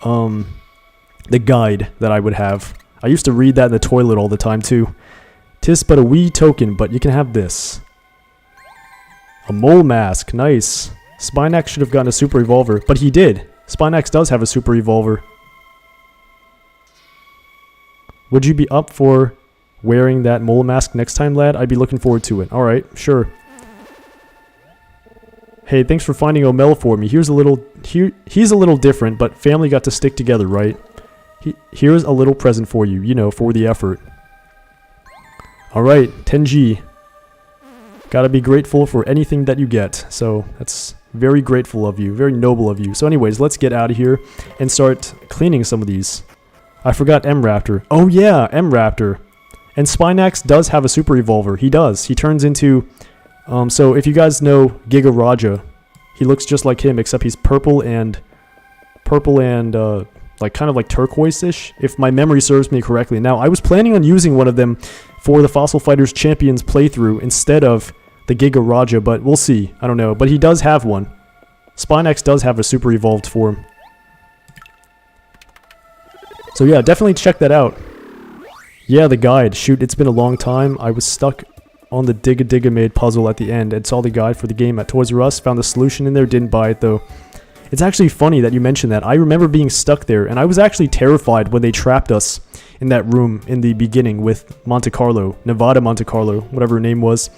the guide that I would have. I used to read that in the toilet all the time too. 'Tis but a wee token, but you can have this. A mole mask, nice. Spinax should have gotten a super evolver, but he did. Spinax does have a super evolver. Would you be up for wearing that mole mask next time, lad? I'd be looking forward to it. Alright, sure. Hey, thanks for finding Omel for me. He's a little different, but family got to stick together, right? Here's a little present for you, you know, for the effort. Alright, Tenji. Gotta be grateful for anything that you get. So, that's very grateful of you, very noble of you. So anyways, let's get out of here and start cleaning some of these. I forgot M-Raptor. Oh yeah, M-Raptor. And Spinax does have a super evolver. He does. He turns into... so if you guys know Giga Raja, he looks just like him, except he's purple and like kind of like turquoise-ish, if my memory serves me correctly. Now, I was planning on using one of them for the Fossil Fighters Champions playthrough instead of the Giga Raja, but we'll see. I don't know. But he does have one. Spinax does have a super evolved form. So yeah, definitely check that out. Yeah, the guide. Shoot, it's been a long time. I was stuck on the Digga Made puzzle at the end and saw the guide for the game at Toys R Us. Found the solution in there, didn't buy it though. It's actually funny that you mentioned that. I remember being stuck there, and I was actually terrified when they trapped us in that room in the beginning with Monte Carlo, Nevada Monte Carlo, whatever her name was.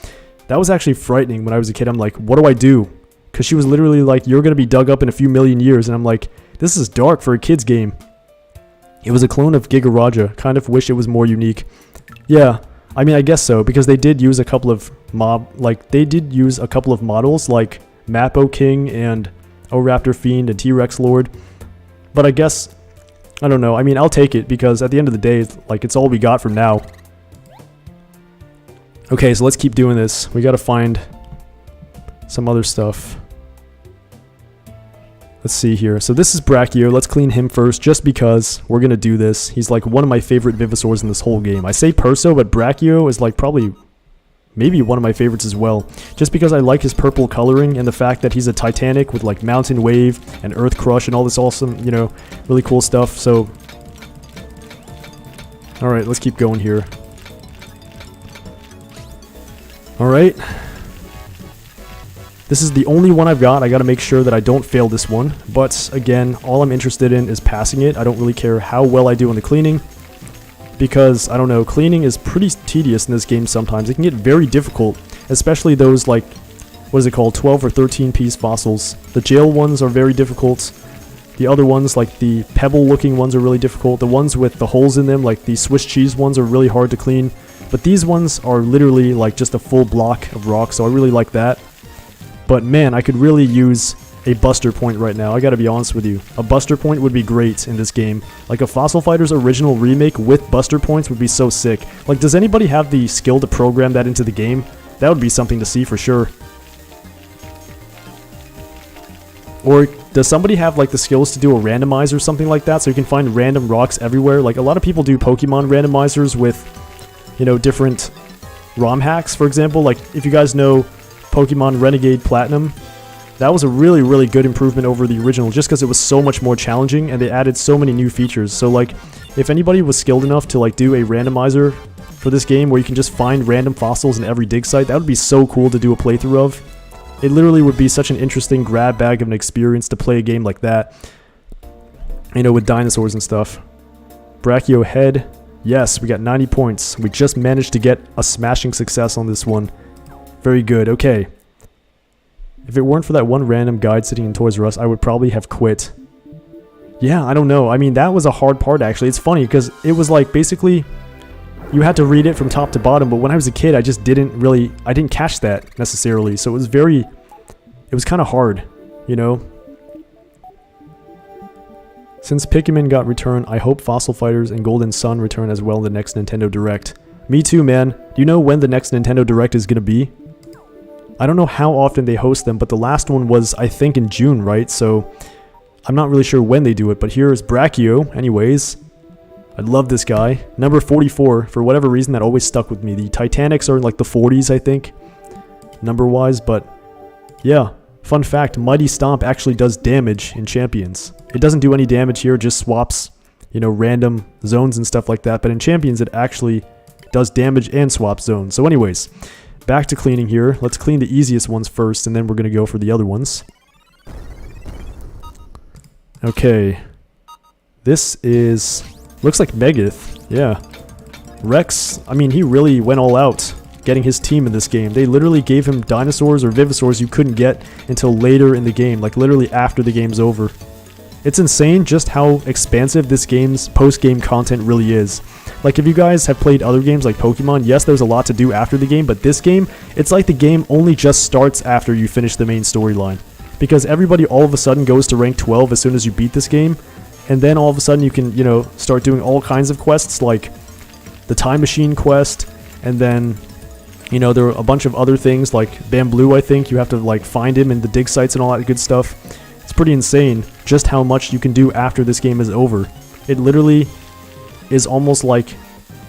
That was actually frightening when I was a kid. I'm like, what do I do? Because she was literally like, you're going to be dug up in a few million years. And I'm like, this is dark for a kid's game. It was a clone of Giga Raja. Kind of wish it was more unique. Yeah, I mean, I guess so, because they did use a couple of models like Mappo King and O-Raptor Fiend and T-Rex Lord. But I guess, I don't know. I mean, I'll take it, because at the end of the day, like, it's all we got from now. Okay, so let's keep doing this. We gotta find some other stuff. Let's see here. So this is Brachio. Let's clean him first, just because we're gonna do this. He's like one of my favorite Vivosaurs in this whole game. I say Perso, but Brachio is like probably maybe one of my favorites as well. Just because I like his purple coloring and the fact that he's a Titanic with like Mountain Wave and Earth Crush and all this awesome, you know, really cool stuff. So, alright, let's keep going here. Alright. This is the only one I've got. I gotta make sure that I don't fail this one. But again, all I'm interested in is passing it. I don't really care how well I do on the cleaning, because, I don't know, cleaning is pretty tedious in this game sometimes. It can get very difficult, especially those, like, what is it called, 12 or 13 piece fossils. The jail ones are very difficult. The other ones, like the pebble-looking ones, are really difficult. The ones with the holes in them, like the Swiss cheese ones, are really hard to clean. But these ones are literally, like, just a full block of rock, so I really like that. But, man, I could really use a Buster Point right now. I gotta be honest with you. A Buster Point would be great in this game. Like a Fossil Fighters original remake with Buster Points would be so sick. Like, does anybody have the skill to program that into the game? That would be something to see for sure. Or does somebody have like the skills to do a randomizer or something like that, so you can find random rocks everywhere? Like, a lot of people do Pokemon randomizers with, you know, different ROM hacks, for example. Like, if you guys know Pokemon Renegade Platinum, that was a really, really good improvement over the original, just because it was so much more challenging and they added so many new features. So, like, if anybody was skilled enough to, like, do a randomizer for this game where you can just find random fossils in every dig site, that would be so cool to do a playthrough of. It literally would be such an interesting grab bag of an experience to play a game like that, you know, with dinosaurs and stuff. Brachio head. Yes, we got 90 points. We just managed to get a smashing success on this one. Very good. Okay. If it weren't for that one random guide sitting in Toys R Us, I would probably have quit. Yeah, I don't know. I mean, that was a hard part, actually. It's funny, because it was like, basically, you had to read it from top to bottom, but when I was a kid, I just didn't catch that, necessarily. So it was kind of hard, you know? Since Pikmin got returned, I hope Fossil Fighters and Golden Sun return as well in the next Nintendo Direct. Me too, man. Do you know when the next Nintendo Direct is gonna be? I don't know how often they host them, but the last one was, I think, in June, right? So, I'm not really sure when they do it, but here is Brachio, anyways. I love this guy. Number 44, for whatever reason, that always stuck with me. The Titanics are in, like, the 40s, I think, number-wise, but, yeah. Fun fact, Mighty Stomp actually does damage in Champions. It doesn't do any damage here, it just swaps, you know, random zones and stuff like that, but in Champions, it actually does damage and swaps zones. So anyways, back to cleaning here. Let's clean the easiest ones first, and then we're going to go for the other ones. Okay. This is... looks like Megath. Yeah. Rex, I mean, he really went all out getting his team in this game. They literally gave him dinosaurs or Vivosaurs you couldn't get until later in the game. Like, literally after the game's over. It's insane just how expansive this game's post-game content really is. Like, if you guys have played other games like Pokemon, yes, there's a lot to do after the game, but this game, it's like the game only just starts after you finish the main storyline. Because everybody all of a sudden goes to rank 12 as soon as you beat this game, and then all of a sudden you can, you know, start doing all kinds of quests, like the Time Machine quest, and then, you know, there are a bunch of other things, like Bamboo, I think. You have to, like, find him in the dig sites and all that good stuff. It's pretty insane just how much you can do after this game is over. It literally is almost like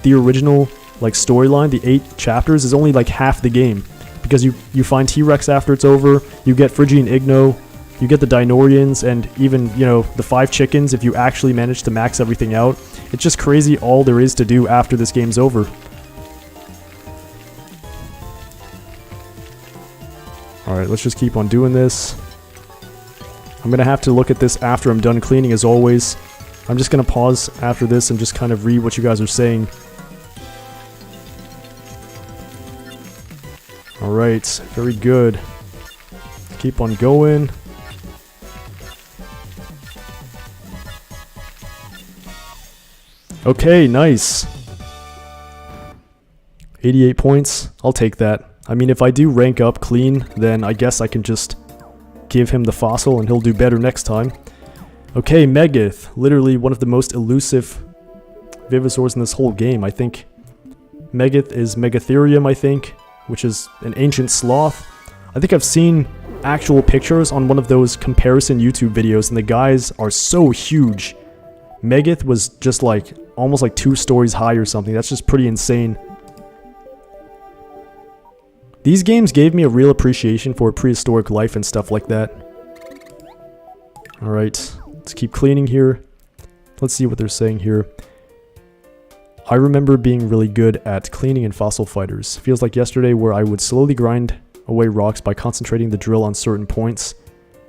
the original, like, storyline. The 8 chapters is only like half the game, because you find T-Rex after it's over, you get Phrygian Igno, you get the Dinorians, and even, you know, the 5 chickens if you actually manage to max everything out. It's just crazy all there is to do after this game's over. Alright, let's just keep on doing this. I'm gonna have to look at this after I'm done cleaning as always. I'm just gonna pause after this and just kind of read what you guys are saying. Alright, very good. Keep on going. Okay, nice. 88 points. I'll take that. I mean, if I do rank up clean, then I guess I can just give him the fossil and he'll do better next time. Okay, Megath. Literally one of the most elusive Vivosaurs in this whole game. I think Megath is Megatherium, I think, which is an ancient sloth. I think I've seen actual pictures on one of those comparison YouTube videos, and the guys are so huge. Megath was just like almost like 2 stories high or something. That's just pretty insane. These games gave me a real appreciation for prehistoric life and stuff like that. Alright, let's keep cleaning here. Let's see what they're saying here. I remember being really good at cleaning in Fossil Fighters. Feels like yesterday where I would slowly grind away rocks by concentrating the drill on certain points.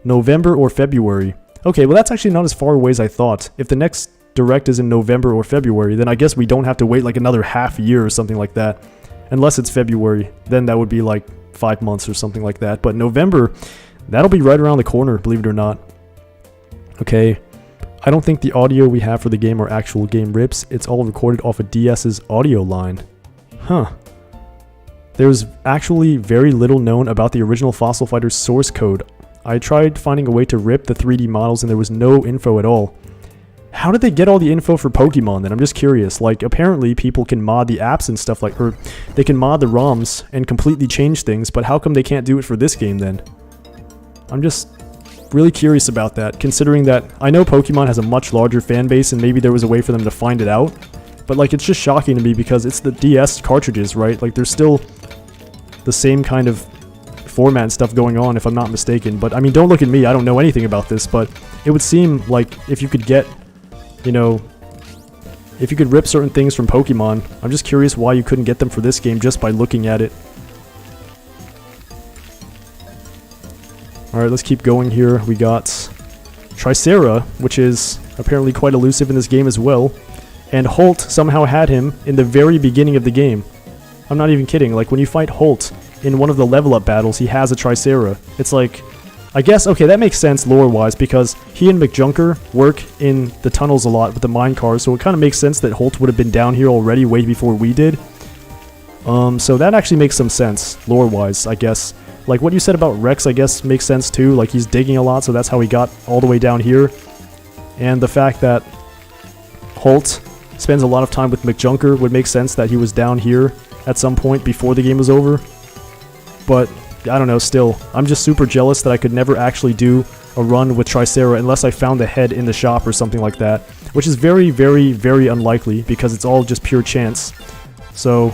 November or February. Okay, well that's actually not as far away as I thought. If the next direct is in November or February, then I guess we don't have to wait like another half year or something like that. Unless it's February, then that would be like 5 months or something like that. But November, that'll be right around the corner, believe it or not. Okay, I don't think the audio we have for the game are actual game rips. It's all recorded off a DS's audio line. Huh. There's actually very little known about the original Fossil Fighters source code. I tried finding a way to rip the 3D models and there was no info at all. How did they get all the info for Pokemon then? I'm just curious. Like, apparently people can mod the apps and stuff like, or they can mod the ROMs and completely change things, but how come they can't do it for this game then? I'm just really curious about that, considering that I know Pokemon has a much larger fan base and maybe there was a way for them to find it out, but like it's just shocking to me because it's the DS cartridges, right? Like there's still the same kind of format and stuff going on if I'm not mistaken, but I mean don't look at me, I don't know anything about this, but it would seem like if you could get, you know, if you could rip certain things from Pokemon, I'm just curious why you couldn't get them for this game just by looking at it. Alright, let's keep going here. We got Tricera, which is apparently quite elusive in this game as well. And Holt somehow had him in the very beginning of the game. I'm not even kidding. Like, when you fight Holt in one of the level up battles, he has a Tricera. It's like, I guess, okay, that makes sense lore-wise, because he and McJunker work in the tunnels a lot with the mine cars, so it kind of makes sense that Holt would have been down here already way before we did. So that actually makes some sense, lore-wise, I guess. Like, what you said about Rex, I guess, makes sense too. Like, he's digging a lot, so that's how he got all the way down here. And the fact that Holt spends a lot of time with McJunker would make sense that he was down here at some point before the game was over. But I don't know, still, I'm just super jealous that I could never actually do a run with Tricera unless I found the head in the shop or something like that, which is very, very, very unlikely because it's all just pure chance. So,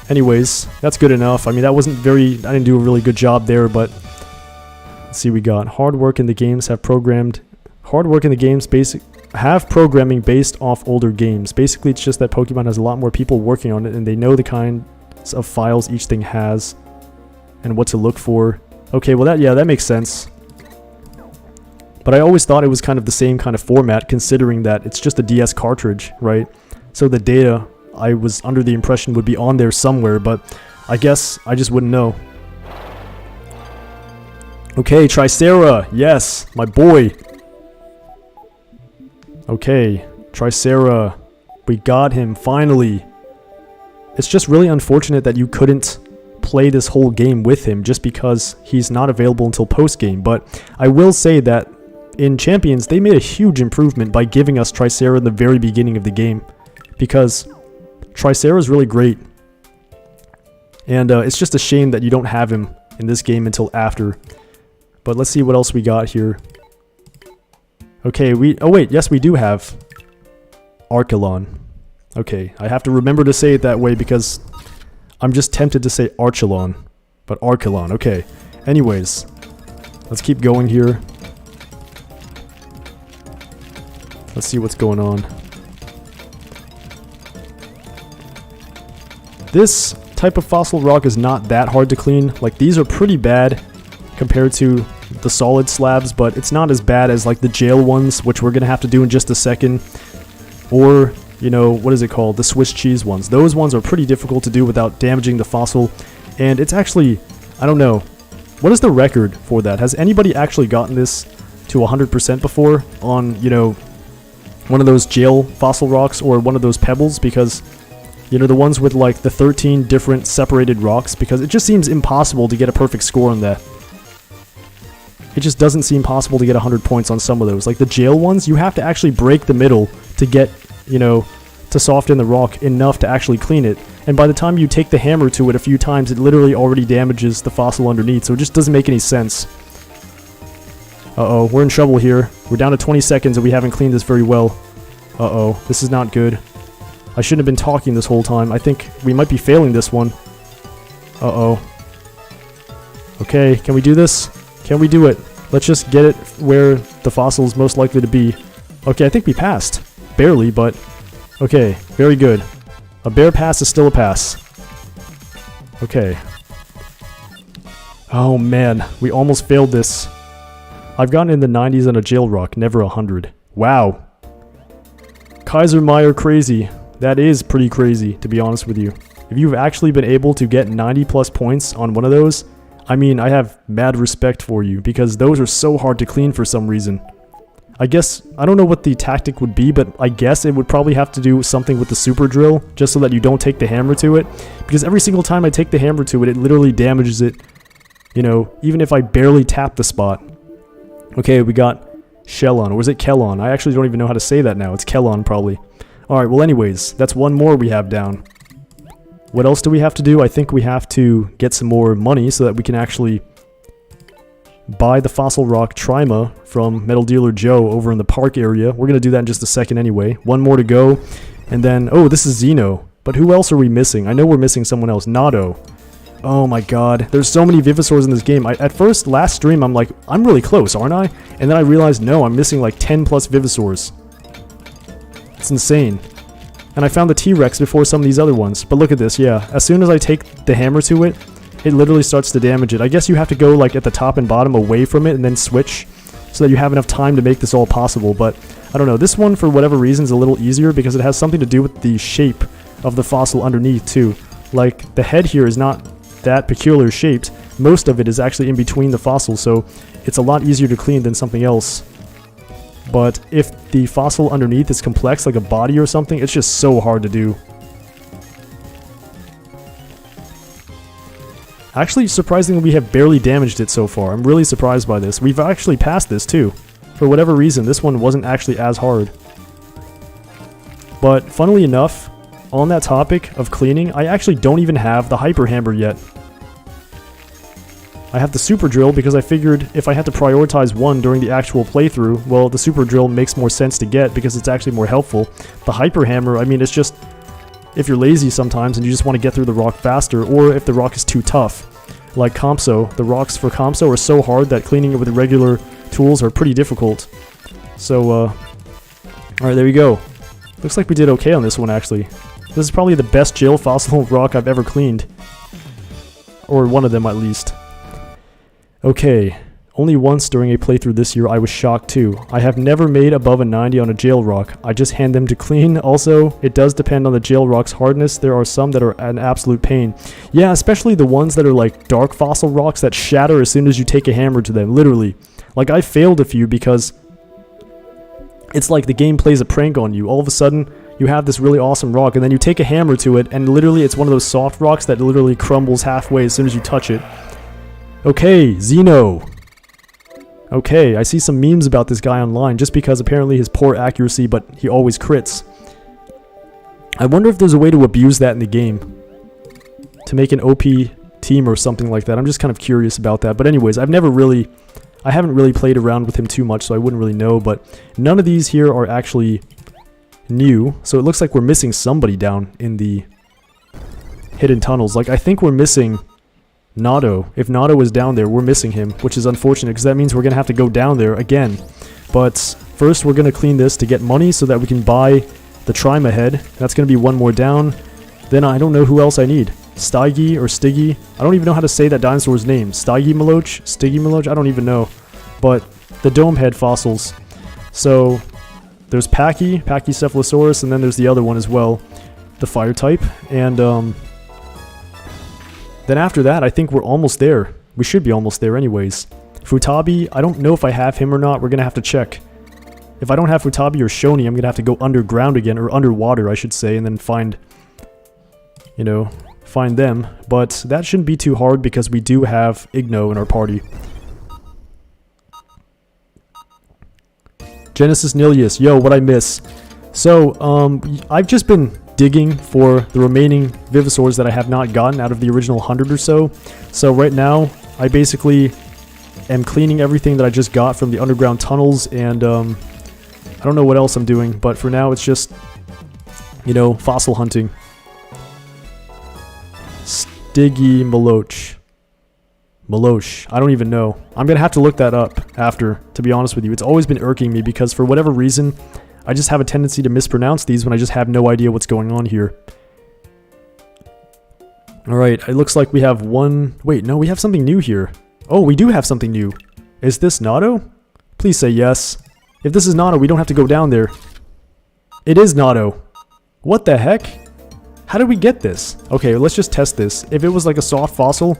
anyways, that's good enough. I mean, that wasn't very, I didn't do a really good job there, but let's see, we got hard work in the games have programmed, hard work in the games have programming based off older games. Basically, it's just that Pokemon has a lot more people working on it and they know the kind of files each thing has and what to look for. Okay, well that makes sense. But I always thought it was kind of the same kind of format considering that it's just a DS cartridge, right? So the data I was under the impression would be on there somewhere, but I guess I just wouldn't know. Okay, Tricera, yes, my boy. Okay, Tricera, we got him finally. It's just really unfortunate that you couldn't play this whole game with him just because he's not available until post-game, but I will say that in Champions, they made a huge improvement by giving us Tricera in the very beginning of the game, because Tricera is really great, and it's just a shame that you don't have him in this game until after. But let's see what else we got here. Okay, oh wait, yes we do have Archelon. Okay, I have to remember to say it that way because I'm just tempted to say Archelon, but Archelon, okay. Anyways, let's keep going here. Let's see what's going on. This type of fossil rock is not that hard to clean. Like, these are pretty bad. compared to the solid slabs, but it's not as bad as like the jail ones, which we're gonna have to do in just a second. Or, you know, what is it called? The Swiss cheese ones. Those ones are pretty difficult to do without damaging the fossil. And it's actually, I don't know, what is the record for that? Has anybody actually gotten this to 100% before on, you know, one of those jail fossil rocks or one of those pebbles? Because, you know, the ones with like the 13 different separated rocks, because it just seems impossible to get a perfect score on that. It just doesn't seem possible to get 100 points on some of those. Like the jail ones, you have to actually break the middle to get, you know, to soften the rock enough to actually clean it. And by the time you take the hammer to it a few times, it literally already damages the fossil underneath, so it just doesn't make any sense. Uh-oh, we're in trouble here. We're down to 20 seconds and we haven't cleaned this very well. Uh-oh, this is not good. I shouldn't have been talking this whole time. I think we might be failing this one. Uh-oh. Okay, can we do this? Can we do it? Let's just get it where the fossil is most likely to be. Okay, I think we passed. Barely, but... okay, very good. A bare pass is still a pass. Okay. Oh man, we almost failed this. I've gotten in the 90s on a jail rock, never 100. Wow. Kaisermeyer crazy. That is pretty crazy, to be honest with you. If you've actually been able to get 90 plus points on one of those, I mean, I have mad respect for you, because those are so hard to clean for some reason. I guess, I don't know what the tactic would be, but I guess it would probably have to do something with the super drill, just so that you don't take the hammer to it. Because every single time I take the hammer to it, it literally damages it, you know, even if I barely tap the spot. Okay, we got Shellon, or is it Kellon? I actually don't even know how to say that now. It's Kellon, probably. Alright, well anyways, that's one more we have down. What else do we have to do? I think we have to get some more money so that we can actually buy the fossil rock Trima from Metal Dealer Joe over in the park area. We're going to do that in just a second anyway. One more to go. And then, oh, this is Xeno. But who else are we missing? I know we're missing someone else. Nado. Oh my god. There's so many Vivisaurs in this game. At first, last stream, I'm like, I'm really close, aren't I? And then I realized, no, I'm missing like 10 plus Vivisaurs. It's insane. And I found the T-Rex before some of these other ones. But look at this, yeah. As soon as I take the hammer to it, it literally starts to damage it. I guess you have to go like at the top and bottom away from it and then switch so that you have enough time to make this all possible. But I don't know, this one for whatever reason is a little easier because it has something to do with the shape of the fossil underneath too. Like the head here is not that peculiar shaped. Most of it is actually in between the fossils, so it's a lot easier to clean than something else. But if the fossil underneath is complex like a body or something, it's just so hard to do. Actually, surprisingly, we have barely damaged it so far. I'm really surprised by this. We've actually passed this, too. For whatever reason, this one wasn't actually as hard. But, funnily enough, on that topic of cleaning, I actually don't even have the Hyper Hammer yet. I have the Super Drill because I figured if I had to prioritize one during the actual playthrough, well, the Super Drill makes more sense to get because it's actually more helpful. The Hyper Hammer, I mean, it's just... if you're lazy sometimes and you just want to get through the rock faster, or if the rock is too tough. Like Compso, the rocks for Compso are so hard that cleaning it with regular tools are pretty difficult. So, alright, there you go. Looks like we did okay on this one, actually. This is probably the best jail fossil rock I've ever cleaned. Or one of them, at least. Okay. Only once during a playthrough this year I was shocked too. I have never made above a 90 on a jail rock. I just hand them to clean. Also, it does depend on the jail rock's hardness. There are some that are an absolute pain. Yeah, especially the ones that are like dark fossil rocks that shatter as soon as you take a hammer to them, literally. Like I failed a few because it's like the game plays a prank on you. All of a sudden, you have this really awesome rock and then you take a hammer to it and literally it's one of those soft rocks that literally crumbles halfway as soon as you touch it. Okay, Xeno. Okay, I see some memes about this guy online just because apparently his poor accuracy, but he always crits. I wonder if there's a way to abuse that in the game. To make an OP team or something like that. I'm just kind of curious about that. But anyways, I haven't really played around with him too much, so I wouldn't really know. But none of these here are actually new. So it looks like we're missing somebody down in the hidden tunnels. Like, I think we're missing... Nado. If Nado is down there, we're missing him, which is unfortunate because that means we're going to have to go down there again. But first we're going to clean this to get money so that we can buy the Trima head. That's going to be one more down. Then I don't know who else I need. Stiggy or Stiggy. I don't even know how to say that dinosaur's name. Stygimoloch? Stygimoloch? I don't even know. But the dome head fossils. So there's Pachycephalosaurus, and then there's the other one as well, the fire type. And then after that, I think we're almost there. We should be almost there anyways. Futabi, I don't know if I have him or not. We're going to have to check. If I don't have Futabi or Shoni, I'm going to have to go underground again, or underwater, I should say, and then find, you know, find them. But that shouldn't be too hard because we do have Igno in our party. Genesis Nilius, yo, what I miss? So, I've just been digging for the remaining Vivosaurs that I have not gotten out of the original 100 or so. So right now, I basically am cleaning everything that I just got from the underground tunnels, and I don't know what else I'm doing, but for now it's just, you know, fossil hunting. Stygimoloch. Maloch. I don't even know. I'm gonna have to look that up after, to be honest with you. It's always been irking me because for whatever reason, I just have a tendency to mispronounce these when I just have no idea what's going on here. Alright, it looks like we have one... Wait, no, we have something new here. Oh, we do have something new. Is this Nado? Please say yes. If this is Nado, we don't have to go down there. It is Nado. What the heck? How did we get this? Okay, let's just test this. If it was like a soft fossil,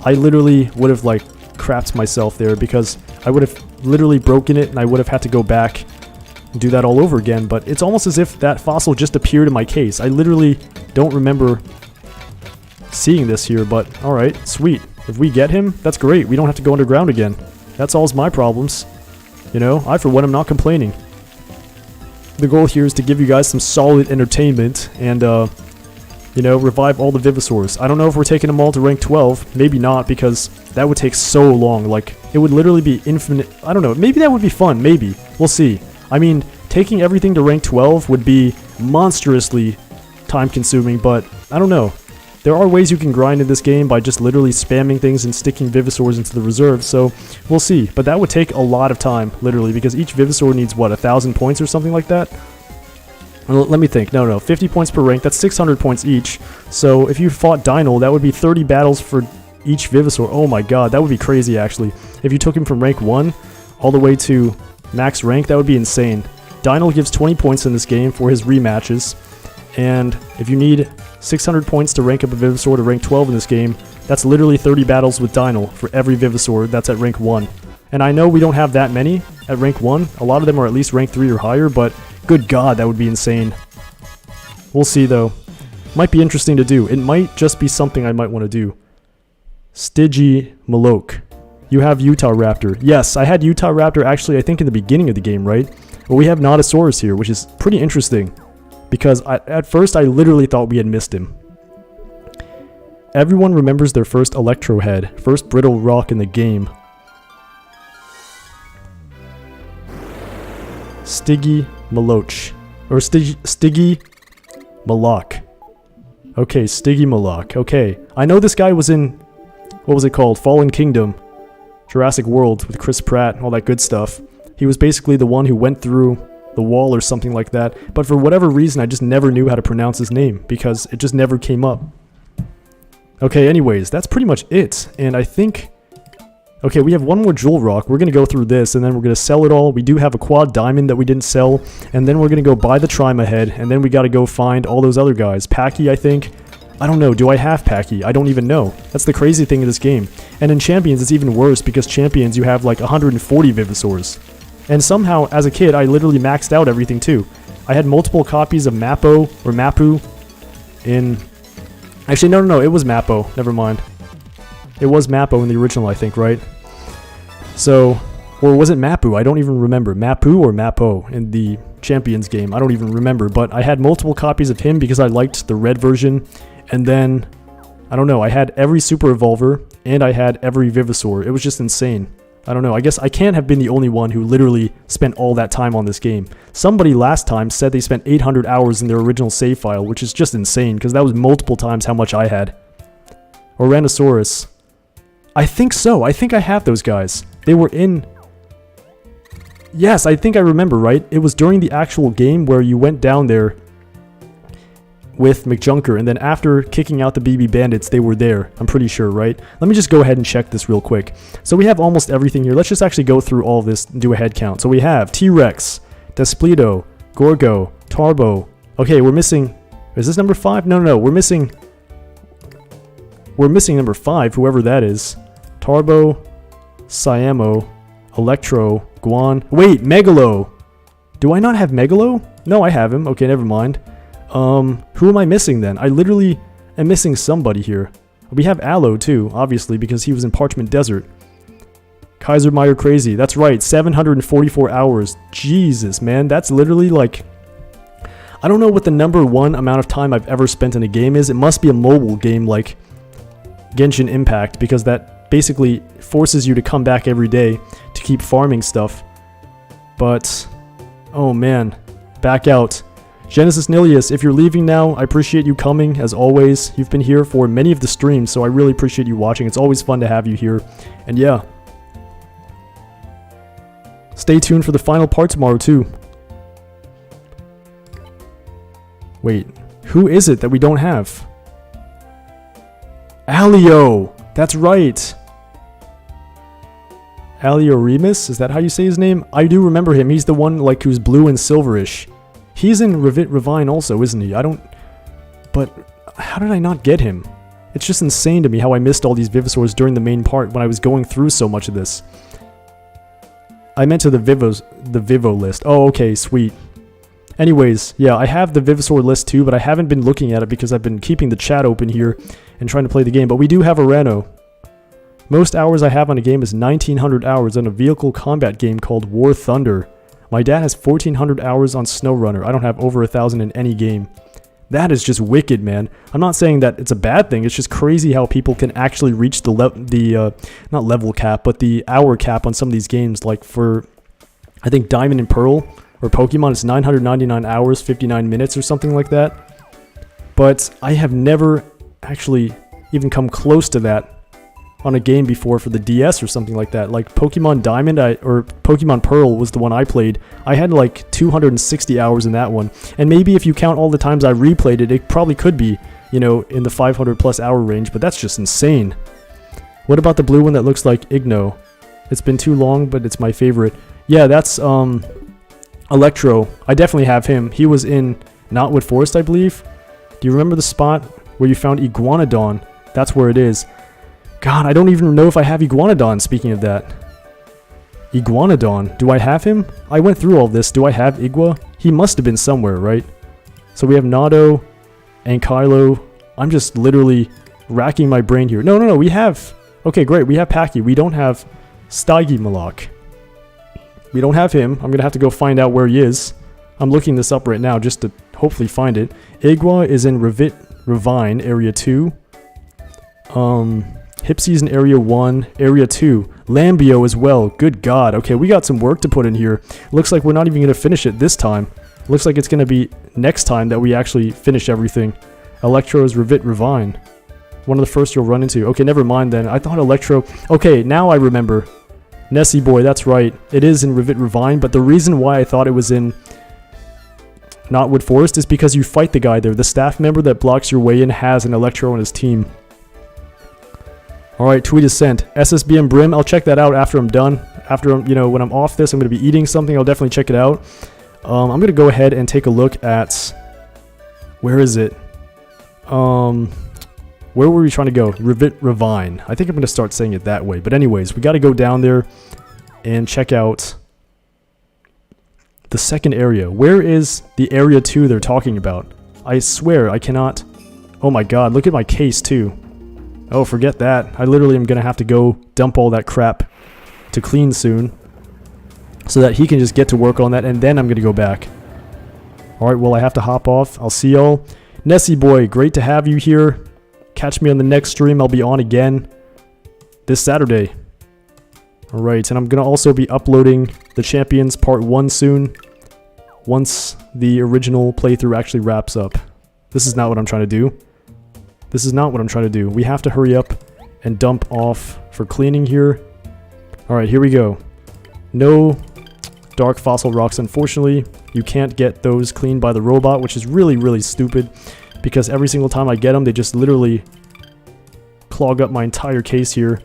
I literally would have like crapped myself there because I would have literally broken it and I would have had to go back and do that all over again. But it's almost as if that fossil just appeared in my case. I literally don't remember seeing this here, but alright, sweet. If we get him, that's great. We don't have to go underground again. That solves my problems. You know, I for one am not complaining. The goal here is to give you guys some solid entertainment and, you know, revive all the Vivosaurs. I don't know if we're taking them all to rank 12. Maybe not, because that would take so long. Like, it would literally be infinite. I don't know. Maybe that would be fun. Maybe. We'll see. I mean, taking everything to rank 12 would be monstrously time-consuming, but I don't know. There are ways you can grind in this game by just literally spamming things and sticking Vivosaurs into the reserve, so we'll see. But that would take a lot of time, literally, because each Vivosaur needs, what, 1,000 points or something like that? Well, let me think. No, 50 points per rank. That's 600 points each. So if you fought Dynol, that would be 30 battles for each Vivosaur. Oh my god, that would be crazy, actually. If you took him from rank 1 all the way to max rank, that would be insane. Dynol gives 20 points in this game for his rematches. And if you need 600 points to rank up a Vivosaur to rank 12 in this game, that's literally 30 battles with Dynol for every Vivosaur that's at rank 1. And I know we don't have that many at rank 1. A lot of them are at least rank 3 or higher, but good god, that would be insane. We'll see, though. Might be interesting to do. It might just be something I might want to do. Stygimoloch. You have Utah Raptor. Yes, I had Utah Raptor actually, I think, in the beginning of the game, right? But we have Nodosaurus here, which is pretty interesting. Because at first I literally thought we had missed him. Everyone remembers their first Electro Head. First brittle rock in the game. Stygimoloch. Or Stygimoloch. Okay, Stygimoloch. Okay. I know this guy was in... What was it called? Fallen Kingdom. Jurassic World with Chris Pratt. All that good stuff. He was basically the one who went through the wall or something like that, but for whatever reason I just never knew how to pronounce his name because it just never came up. Okay, anyways, that's pretty much it, and I think... Okay, we have one more Jewel Rock. We're going to go through this, and then we're going to sell it all. We do have a Quad Diamond that we didn't sell, and then we're going to go buy the Trima Head, and then we got to go find all those other guys. Packy, I think. I don't know. Do I have Packy? I don't even know. That's the crazy thing in this game. And in Champions, it's even worse, because Champions, you have like 140 Vivosaurs. And somehow, as a kid, I literally maxed out everything too. I had multiple copies of Mappo, or Mapu, in... Actually, no, it was Mappo. Never mind. It was Mappo in the original, I think, right? So, or was it Mapu? I don't even remember. Mapu or Mappo in the Champions game? I don't even remember, but I had multiple copies of him because I liked the red version. And then, I don't know, I had every Super Evolver, and I had every Vivosaur. It was just insane. I don't know, I guess I can't have been the only one who literally spent all that time on this game. Somebody last time said they spent 800 hours in their original save file, which is just insane, because that was multiple times how much I had. Oranosaurus. I think so, I think I have those guys. They were in... Yes, I think I remember, right? It was during the actual game where you went down there. with McJunker, and then after kicking out the BB Bandits, they were there. I'm pretty sure, right? Let me just go ahead and check this real quick. So we have almost everything here. Let's just actually go through all of this and do a head count. So we have T-Rex, Despledo, Gorgo, Tarbo. Okay, we're missing... Is this number 5? No, no, no. We're missing number 5, whoever that is. Tarbo, Siamo, Electro, Guan. Wait, Megalo. Do I not have Megalo? No, I have him. Okay, never mind. Who am I missing then? I literally am missing somebody here. We have Aloe too, obviously, because he was in Parchment Desert. Kaiser Meyer Crazy. That's right, 744 hours. Jesus, man. That's literally like... I don't know what the number 1 amount of time I've ever spent in a game is. It must be a mobile game like Genshin Impact, because that basically forces you to come back every day to keep farming stuff. But, oh man, back out. Genesis Nilius, if you're leaving now, I appreciate you coming, as always. You've been here for many of the streams, so I really appreciate you watching. It's always fun to have you here. And yeah, stay tuned for the final part tomorrow too. Wait, who is it that we don't have? Alio! That's right! Alio Remus? Is that how you say his name? I do remember him. He's the one like who's blue and silverish. He's in Ravine also, isn't he? But how did I not get him? It's just insane to me how I missed all these Vivosaurs during the main part when I was going through so much of this. I meant to the Vivo list. Oh, okay, sweet. Anyways, yeah, I have the Vivosaur list too, but I haven't been looking at it because I've been keeping the chat open here and trying to play the game. But we do have a Rano. Most hours I have on a game is 1900 hours on a vehicle combat game called War Thunder. My dad has 1400 hours on SnowRunner. I don't have over 1000 in any game. That is just wicked, man. I'm not saying that it's a bad thing. It's just crazy how people can actually reach the not level cap, but the hour cap on some of these games. Like for, I think Diamond and Pearl or Pokemon, it's 999 hours, 59 minutes or something like that. But I have never actually even come close to that on a game before for the DS or something like that. Like Pokemon Diamond or Pokemon Pearl was the one I played. I had like 260 hours in that one. And maybe if you count all the times I replayed it, it probably could be, you know, in the 500 plus hour range, but that's just insane. What about the blue one that looks like Igno? It's been too long, but it's my favorite. Yeah, that's Electro. I definitely have him. He was in Knotwood Forest, I believe. Do you remember the spot where you found Iguanodon? That's where it is. God, I don't even know if I have Iguanodon, speaking of that. Iguanodon. Do I have him? I went through all this. Do I have Igua? He must have been somewhere, right? So we have Nado and Kylo. I'm just literally racking my brain here. No, we have... Okay, great. We have Paki. We don't have Stygimoloch. We don't have him. I'm going to have to go find out where he is. I'm looking this up right now just to hopefully find it. Igua is in Ravine, Area 2. Hipsy's in Area 1, Area 2. Lambio as well. Good God. Okay, we got some work to put in here. Looks like we're not even going to finish it this time. Looks like it's going to be next time that we actually finish everything. Electro's Ravine. One of the first you'll run into. Okay, never mind then. I thought Electro... Okay, now I remember. Nessie Boy, that's right. It is in Ravine, but the reason why I thought it was in Knotwood Forest is because you fight the guy there. The staff member that blocks your way in has an Electro on his team. Alright, tweet is sent. SSBM Brim, I'll check that out after I'm done. After, when I'm off this, I'm going to be eating something. I'll definitely check it out. I'm going to go ahead and take a look at... Where is it? Where were we trying to go? Ravine. I think I'm going to start saying it that way. But anyways, we got to go down there and check out the second area. Where is the Area 2 they're talking about? I swear, I cannot... Oh my god, look at my case too. Oh, forget that. I literally am going to have to go dump all that crap to clean soon. So that he can just get to work on that, and then I'm going to go back. Alright, well, I have to hop off. I'll see y'all. Nessie Boy, great to have you here. Catch me on the next stream. I'll be on again this Saturday. Alright, and I'm going to also be uploading the Champions Part 1 soon. Once the original playthrough actually wraps up. This is not what I'm trying to do. This is not what I'm trying to do. We have to hurry up and dump off for cleaning here. Alright, here we go. No dark fossil rocks, unfortunately. You can't get those cleaned by the robot, which is really, really stupid. because every single time I get them, they just literally clog up my entire case here.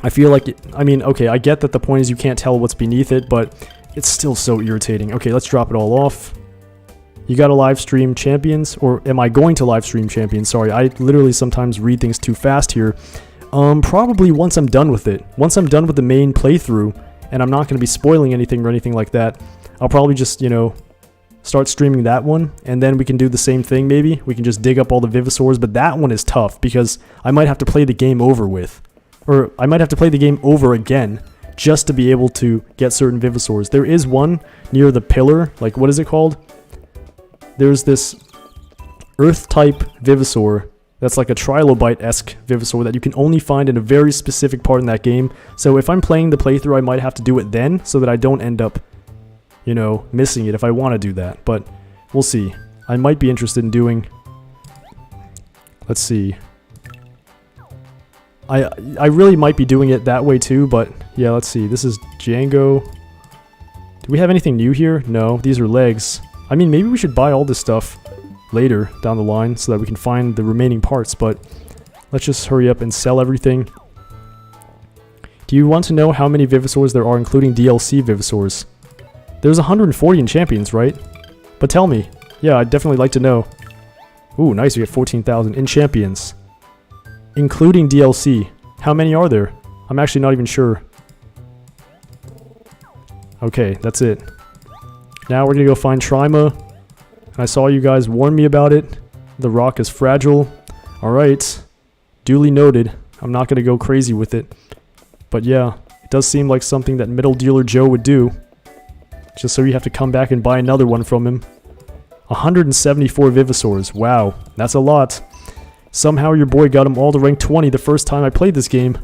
I feel like, I mean, okay, I get that the point is you can't tell what's beneath it, but it's still so irritating. Okay, let's drop it all off. You gotta live stream champions, or am I going to live stream champions? Sorry, I literally sometimes read things too fast here. Probably once I'm done with it. Once I'm done with the main playthrough, and I'm not gonna be spoiling anything or anything like that, I'll probably just, you know, start streaming that one, and then we can do the same thing maybe. We can just dig up all the Vivisaurs, but that one is tough because I might have to play the game over with. Or I might have to play the game over again just to be able to get certain Vivisaurs. There is one near the pillar, like what is it called? There's this Earth-type Vivisaur that's like a Trilobite-esque Vivisaur that you can only find in a very specific part in that game. So if I'm playing the playthrough, I might have to do it then so that I don't end up, you know, missing it if I want to do that. But we'll see. I might be interested in doing... Let's see. I really might be doing it that way too, but yeah, let's see. This is Django. Do we have anything new here? No, these are legs. I mean, maybe we should buy all this stuff later down the line so that we can find the remaining parts, but let's just hurry up and sell everything. Do you want to know how many Vivisaurs there are, including DLC Vivisaurs? There's 140 in Champions, right? But tell me. Yeah, I'd definitely like to know. Ooh, nice, we get 14,000 in Champions. Including DLC. How many are there? I'm actually not even sure. Okay, that's it. Now we're gonna go find Trima. I saw you guys warn me about it. The rock is fragile. Alright. Duly noted. I'm not gonna go crazy with it. But yeah, it does seem like something that Metal Dealer Joe would do. Just so you have to come back and buy another one from him. 174 Vivisaurs. Wow, that's a lot. Somehow your boy got them all to rank 20 the first time I played this game.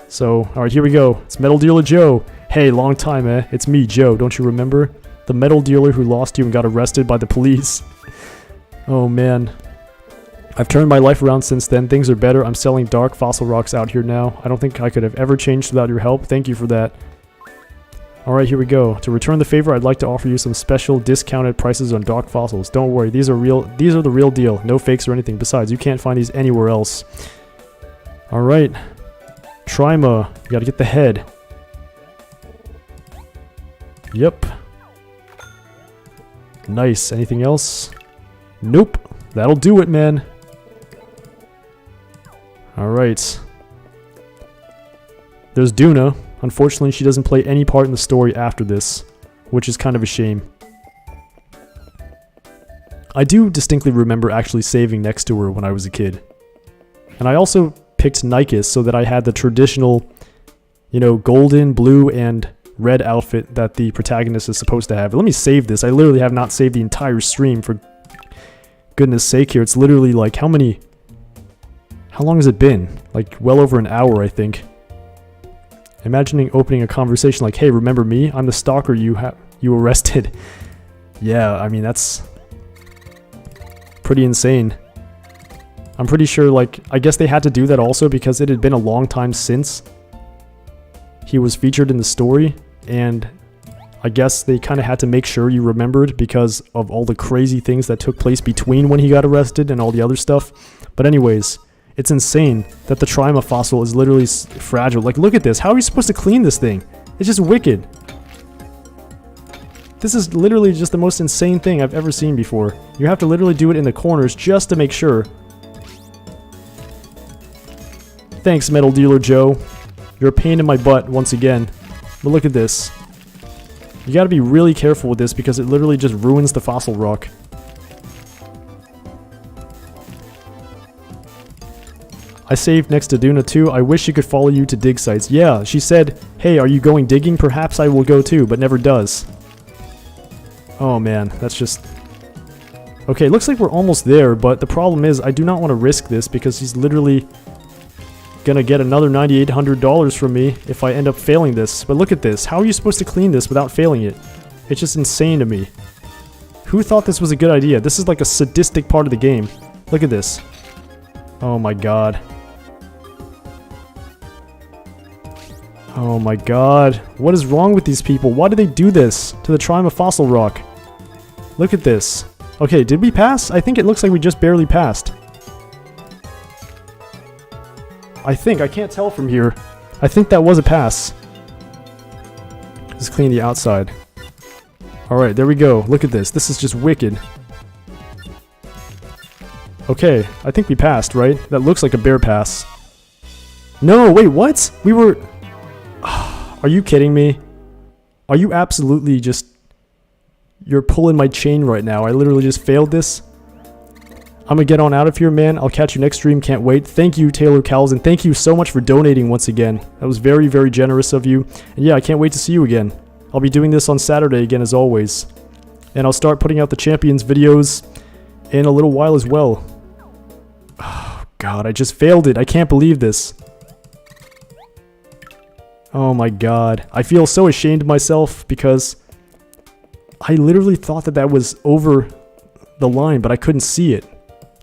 So, alright, here we go. It's Metal Dealer Joe. Hey, long time, eh? It's me, Joe, don't you remember? The metal dealer who lost you and got arrested by the police. Oh, man. I've turned my life around since then. Things are better. I'm selling dark fossil rocks out here now. I don't think I could have ever changed without your help. Thank you for that. Alright, here we go. To return the favor, I'd like to offer you some special discounted prices on dark fossils. Don't worry, these are the real deal. No fakes or anything. Besides, you can't find these anywhere else. Alright. Trima. You gotta get the head. Yep. Nice. Anything else? Nope. That'll do it, man. Alright. There's Duna. Unfortunately, she doesn't play any part in the story after this, which is kind of a shame. I do distinctly remember actually saving next to her when I was a kid. And I also picked Nikes so that I had the traditional, you know, golden, blue, and red outfit that the protagonist is supposed to have. Let me save this. I literally have not saved the entire stream, for goodness sake here. It's literally like, how long has it been? Like, well over an hour, I think. Imagining opening a conversation like, hey, remember me? I'm the stalker you arrested. Yeah, I mean, that's pretty insane. I'm pretty sure, like, I guess they had to do that also because it had been a long time since he was featured in the story, and I guess they kind of had to make sure you remembered because of all the crazy things that took place between when he got arrested and all the other stuff. But anyways, it's insane that the Trima fossil is literally fragile. Like, look at this. How are you supposed to clean this thing? It's just wicked. This is literally just the most insane thing I've ever seen before. You have to literally do it in the corners just to make sure. Thanks, Metal Dealer Joe. You're a pain in my butt once again. But look at this. You gotta be really careful with this because it literally just ruins the fossil rock. I saved next to Duna too. I wish she could follow you to dig sites. Yeah, she said, hey, are you going digging? Perhaps I will go too, but never does. Oh man, that's just... Okay, looks like we're almost there, but the problem is I do not want to risk this because he's literally gonna get another $9,800 from me if I end up failing this. But look at this. How are you supposed to clean this without failing it? It's just insane to me. Who thought this was a good idea? This is like a sadistic part of the game. Look at this. Oh my god. Oh my god. What is wrong with these people? Why do they do this to the Trima fossil rock? Look at this. Okay, did we pass? I think it looks like we just barely passed. I think. I can't tell from here. I think that was a pass. Let's clean the outside. Alright, there we go. Look at this. This is just wicked. Okay, I think we passed, right? That looks like a bear pass. No, wait, what? We were... Are you kidding me? Are you absolutely just... You're pulling my chain right now. I literally just failed this. I'm gonna get on out of here, man. I'll catch you next stream. Can't wait. Thank you, Taylor Cowles, and thank you so much for donating once again. That was very, very generous of you. And yeah, I can't wait to see you again. I'll be doing this on Saturday again, as always. And I'll start putting out the Champions videos in a little while as well. Oh, God, I just failed it. I can't believe this. Oh my God. I feel so ashamed of myself because I literally thought that that was over the line, but I couldn't see it.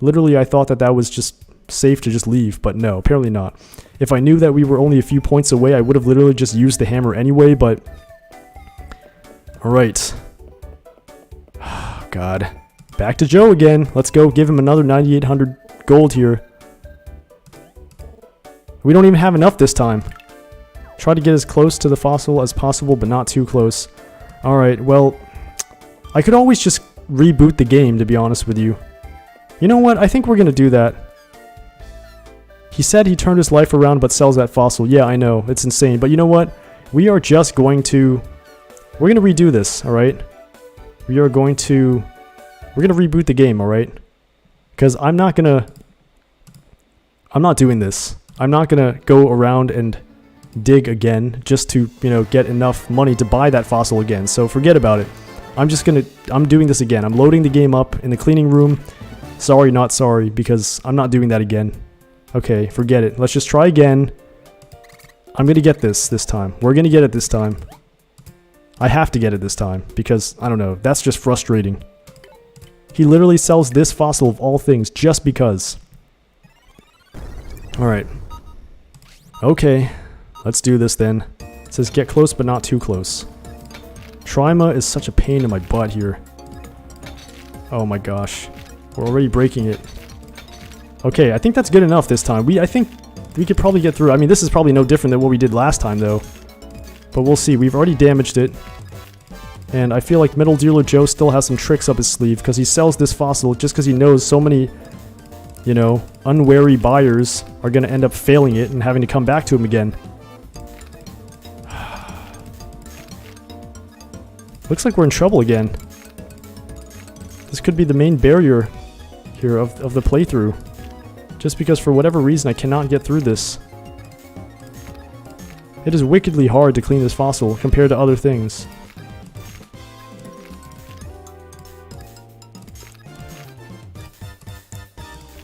Literally, I thought that that was just safe to just leave, but no, apparently not. If I knew that we were only a few points away, I would have literally just used the hammer anyway, but... Alright. Oh, God. Back to Joe again. Let's go give him another 9,800 gold here. We don't even have enough this time. Try to get as close to the fossil as possible, but not too close. Alright, well... I could always just reboot the game, to be honest with you. You know what? I think we're going to do that. He said he turned his life around but sells that fossil. Yeah, I know. It's insane. But you know what? We are just going to... We're going to redo this, alright? We are going to... We're going to reboot the game, alright? Because I'm not going to... I'm not doing this. I'm not going to go around and dig again just to, you know, get enough money to buy that fossil again. So forget about it. I'm just going to... I'm doing this again. I'm loading the game up in the cleaning room. Sorry, not sorry, because I'm not doing that again. Okay, forget it. Let's just try again. I'm gonna get this time. We're gonna get it this time. I have to get it this time, because, I don't know, that's just frustrating. He literally sells this fossil of all things just because. Alright. Okay, let's do this then. It says get close but not too close. Trima is such a pain in my butt here. Oh my gosh. We're already breaking it. Okay, I think that's good enough this time. I think we could probably get through. I mean, this is probably no different than what we did last time, though. But we'll see. We've already damaged it. And I feel like Metal Dealer Joe still has some tricks up his sleeve, because he sells this fossil just because he knows so many, you know, unwary buyers are going to end up failing it and having to come back to him again. Looks like we're in trouble again. This could be the main barrier here of the playthrough. Just because for whatever reason I cannot get through this. It is wickedly hard to clean this fossil compared to other things.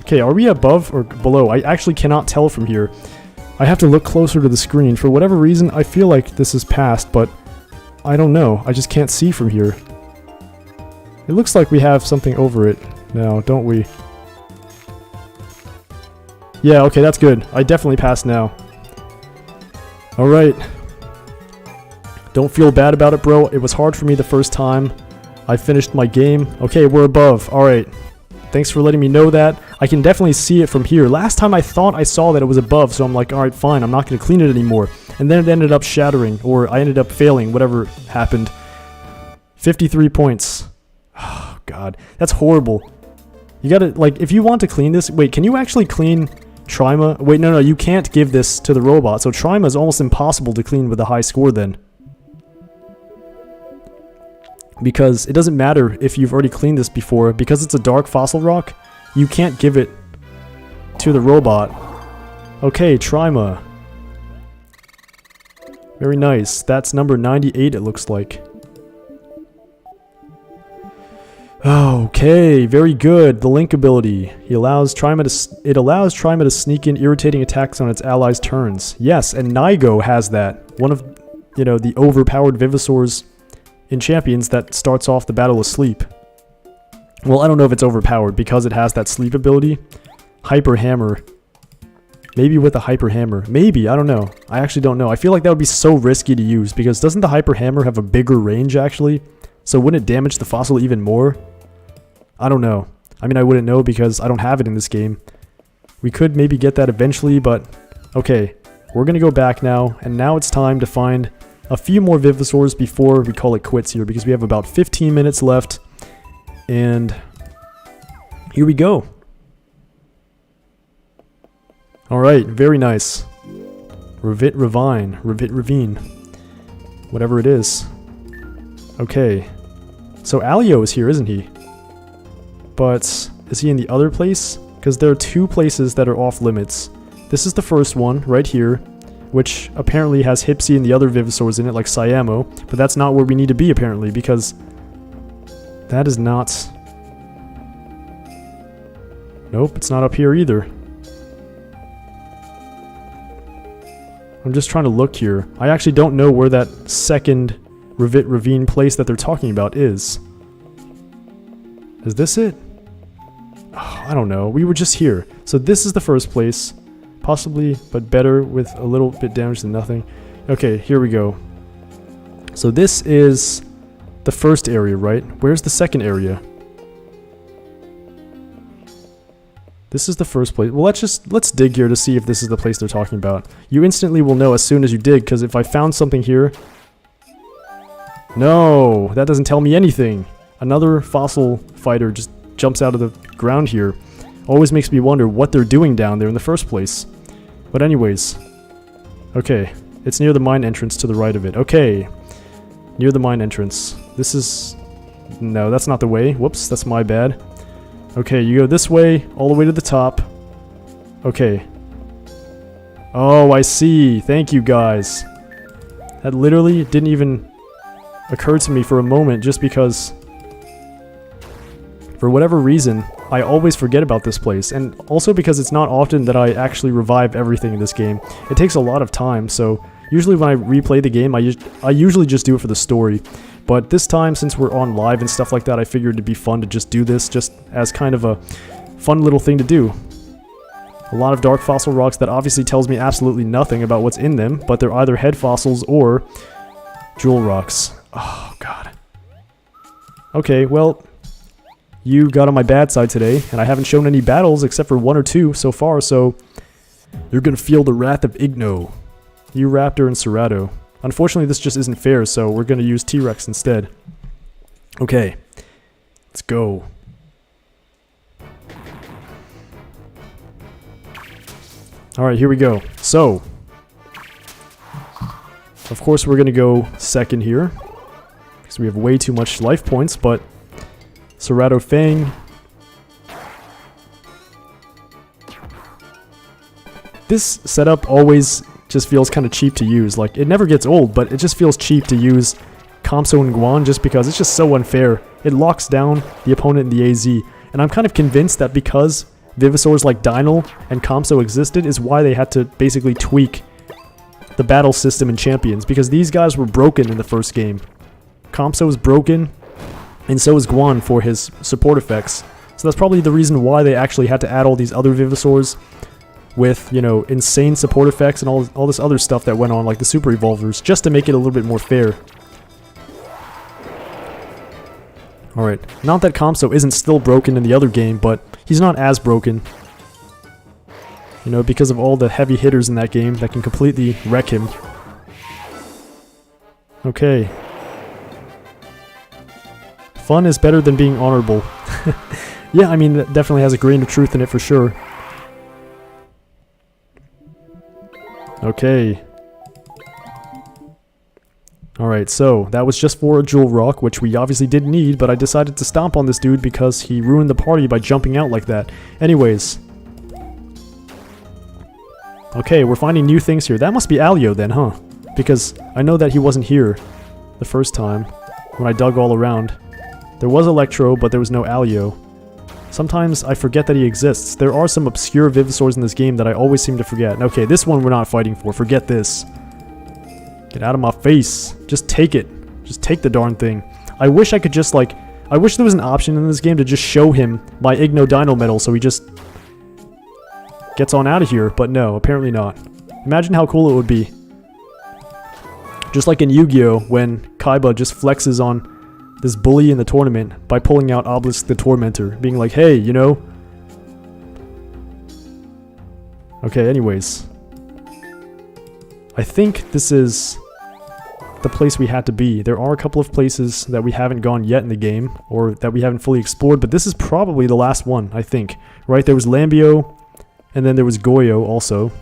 Okay, are we above or below? I actually cannot tell from here. I have to look closer to the screen. For whatever reason, I feel like this is past, but I don't know. I just can't see from here. It looks like we have something over it now, don't we? Yeah, okay, that's good. I definitely passed now. Alright. Don't feel bad about it, bro. It was hard for me the first time. I finished my game. Okay, we're above. Alright. Thanks for letting me know that. I can definitely see it from here. Last time I thought I saw that it was above, so I'm like, alright, fine. I'm not going to clean it anymore. And then it ended up shattering, or I ended up failing, whatever happened. 53 points. Oh, God. That's horrible. You gotta, like, if you want to clean this... Wait, can you actually clean Trima? Wait, no, you can't give this to the robot. So Trima is almost impossible to clean with a high score then. Because it doesn't matter if you've already cleaned this before. Because it's a dark fossil rock, you can't give it to the robot. Okay, Trima. Very nice. That's number 98, it looks like. Okay, very good. The Link ability. It allows Trima to sneak in irritating attacks on its allies' turns. Yes, and Nigo has that. One of, you know, the overpowered Vivisaurs in Champions that starts off the battle asleep. Well, I don't know if it's overpowered because it has that sleep ability. Hyper Hammer. Maybe with a Hyper Hammer. Maybe, I don't know. I actually don't know. I feel like that would be so risky to use because doesn't the Hyper Hammer have a bigger range actually? So wouldn't it damage the fossil even more? I don't know. I mean, I wouldn't know because I don't have it in this game. We could maybe get that eventually, but okay. We're going to go back now, and now it's time to find a few more Vivosaurs before we call it quits here, because we have about 15 minutes left, and here we go. Alright, very nice. Ravine, whatever it is. Okay, so Alio is here, isn't he? But is he in the other place? Because there are two places that are off limits. This is the first one, right here, which apparently has Hypsy and the other Vivosaurs in it, like Cyamo, but that's not where we need to be, apparently, because that is not... Nope, it's not up here either. I'm just trying to look here. I actually don't know where that second Ravine place that they're talking about is. Is this it? Oh, I don't know. We were just here. So this is the first place. Possibly, but better with a little bit damage than nothing. Okay, here we go. So this is the first area, right? Where's the second area? This is the first place. Well, let's dig here to see if this is the place they're talking about. You instantly will know as soon as you dig, because if I found something here... No, that doesn't tell me anything. Another fossil fighter just jumps out of the ground here. Always makes me wonder what they're doing down there in the first place. But anyways. Okay, it's near the mine entrance to the right of it. Okay, near the mine entrance. This is... No, that's not the way. Whoops, that's my bad. Okay, you go this way, all the way to the top. Okay. Oh, I see. Thank you, guys. That literally didn't even occur to me for a moment, just because... For whatever reason, I always forget about this place, and also because it's not often that I actually revive everything in this game. It takes a lot of time, so usually when I replay the game, I usually just do it for the story. But this time, since we're on live and stuff like that, I figured it'd be fun to just do this, just as kind of a fun little thing to do. A lot of dark fossil rocks that obviously tells me absolutely nothing about what's in them, but they're either head fossils or jewel rocks. Oh, God. Okay, well... You got on my bad side today, and I haven't shown any battles except for 1 or 2 so far, so you're gonna feel the wrath of Igno. You Raptor and Cerato. Unfortunately, this just isn't fair, so we're gonna use T-Rex instead. Okay, let's go. Alright, here we go. So, of course we're gonna go second here, because we have way too much life points, but Cerato Fang. This setup always just feels kind of cheap to use. Like, it never gets old, but it just feels cheap to use Kamso and Guan just because it's just so unfair. It locks down the opponent in the AZ. And I'm kind of convinced that because Vivosaurs like Dynel and Kamso existed is why they had to basically tweak the battle system in Champions, because these guys were broken in the first game. Kamso is broken, and so is Guan for his support effects. So that's probably the reason why they actually had to add all these other Vivosaurs with, you know, insane support effects and all this other stuff that went on, like the Super Evolvers, just to make it a little bit more fair. Alright, not that Kamso isn't still broken in the other game, but he's not as broken. You know, because of all the heavy hitters in that game that can completely wreck him. Okay. Fun is better than being honorable. Yeah, I mean, that definitely has a grain of truth in it for sure. Okay. Alright, so that was just for a Jewel Rock, which we obviously didn't need, but I decided to stomp on this dude because he ruined the party by jumping out like that. Anyways. Okay, we're finding new things here. That must be Alio then, huh? Because I know that he wasn't here the first time when I dug all around. There was Electro, but there was no Alio. Sometimes I forget that he exists. There are some obscure Vivosaurs in this game that I always seem to forget. Okay, this one we're not fighting for. Forget this. Get out of my face. Just take it. Just take the darn thing. I wish I could just, like... I wish there was an option in this game to just show him my Igno Dino Medal so he just... gets on out of here, but no, apparently not. Imagine how cool it would be. Just like in Yu-Gi-Oh! When Kaiba just flexes on this bully in the tournament by pulling out Obelisk the Tormentor, being like, hey, you know. Okay, anyways. I think this is the place we had to be. There are a couple of places that we haven't gone yet in the game, or that we haven't fully explored, but this is probably the last one, I think. Right, there was Lambio, and then there was Goyo also.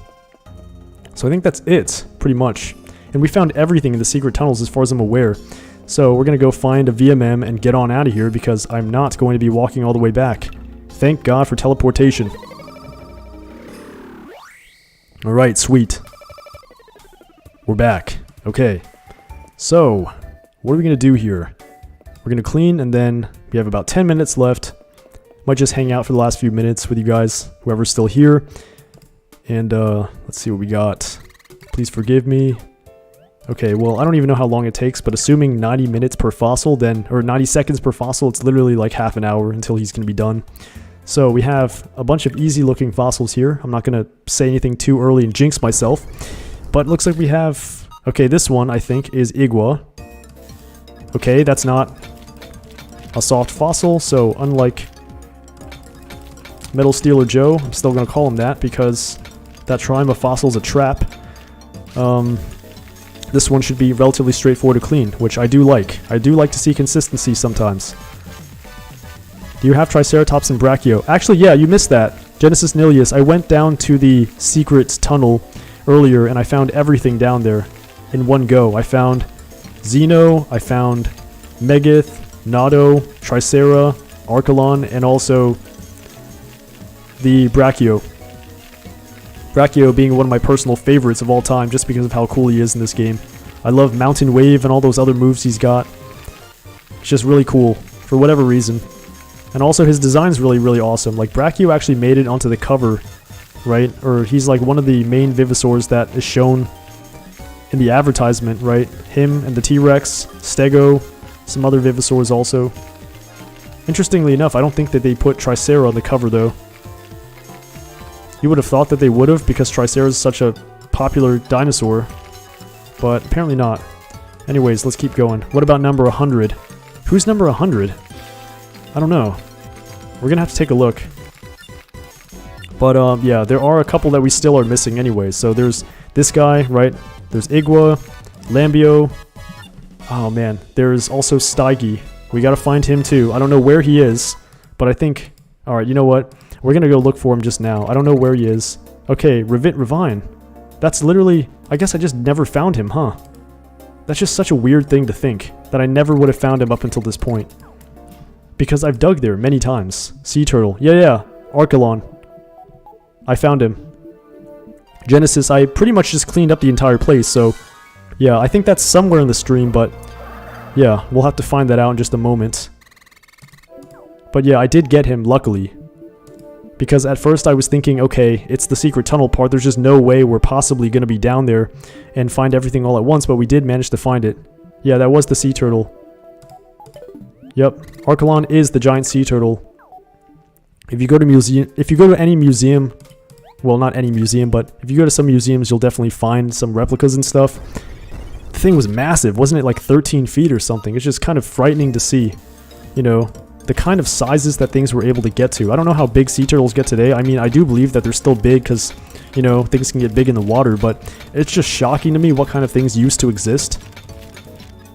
So I think that's it, pretty much. And we found everything in the secret tunnels as far as I'm aware. So we're going to go find a VMM and get on out of here because I'm not going to be walking all the way back. Thank God for teleportation. Alright, sweet. We're back. Okay. So, what are we going to do here? We're going to clean and then we have about 10 minutes left. Might just hang out for the last few minutes with you guys, whoever's still here. And let's see what we got. Please forgive me. Okay, well, I don't even know how long it takes, but assuming 90 minutes per fossil, then, or 90 seconds per fossil, it's literally like half an hour until he's going to be done. So we have a bunch of easy-looking fossils here. I'm not going to say anything too early and jinx myself, but it looks like we have... Okay, this one, I think, is Igua. Okay, that's not a soft fossil, so unlike Metal Stealer Joe, I'm still going to call him that because that Triumph of Fossil is a trap. This one should be relatively straightforward to clean, which I do like. I do like to see consistency sometimes. Do you have Triceratops and Brachio? Actually, yeah, you missed that. Genesis Nilius, I went down to the secret tunnel earlier and I found everything down there in one go. I found Xeno, I found Megath, Nado, Tricera, Archelon, and also the Brachio. Brachio being one of my personal favorites of all time just because of how cool he is in this game. I love Mountain Wave and all those other moves he's got. It's just really cool for whatever reason. And also his design's really, really awesome. Like Brachio actually made it onto the cover, right? Or he's like one of the main Vivisaurs that is shown in the advertisement, right? Him and the T-Rex, Stego, some other Vivisaurs also. Interestingly enough, I don't think that they put Tricera on the cover though. You would have thought that they would have because Tricera is such a popular dinosaur, but apparently not. Anyways, let's keep going. What about number 100? Who's number 100? I don't know. We're gonna have to take a look. But yeah, there are a couple that we still are missing anyway. So there's this guy, right? There's Igua, Lambio. Oh man, there's also Stygie. We gotta find him too. I don't know where he is, but I think... Alright, you know what? We're gonna go look for him just now. I don't know where he is. Okay, Revine. That's literally... I guess I just never found him, huh? That's just such a weird thing to think, that I never would have found him up until this point. Because I've dug there many times. Sea Turtle. Yeah. Archelon. I found him. Genesis, I pretty much just cleaned up the entire place, so... Yeah, I think that's somewhere in the stream, but... Yeah, we'll have to find that out in just a moment. But yeah, I did get him, luckily. Because at first I was thinking, okay, it's the secret tunnel part, there's just no way we're possibly going to be down there and find everything all at once, but we did manage to find it. Yeah, that was the sea turtle. Yep, Archelon is the giant sea turtle. If you go to any museum, well, not any museum, but if you go to some museums, you'll definitely find some replicas and stuff. The thing was massive, wasn't it like 13 feet or something? It's just kind of frightening to see, you know, the kind of sizes that things were able to get to. I don't know how big sea turtles get today. I mean, I do believe that they're still big because, you know, things can get big in the water, but it's just shocking to me what kind of things used to exist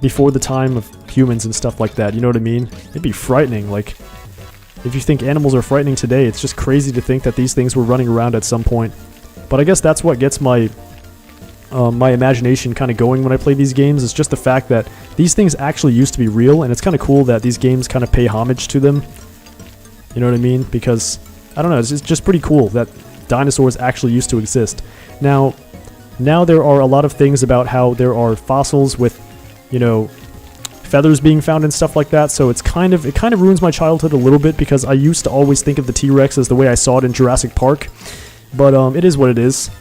before the time of humans and stuff like that, you know what I mean? It'd be frightening, like, if you think animals are frightening today, it's just crazy to think that these things were running around at some point. But I guess that's what gets my my imagination kind of going when I play these games, is just the fact that these things actually used to be real, and it's kind of cool that these games kind of pay homage to them. You know what I mean? Because, I don't know, it's just pretty cool that dinosaurs actually used to exist. Now there are a lot of things about how there are fossils with, you know, feathers being found and stuff like that, so it kind of ruins my childhood a little bit because I used to always think of the T-Rex as the way I saw it in Jurassic Park. But it is what it is.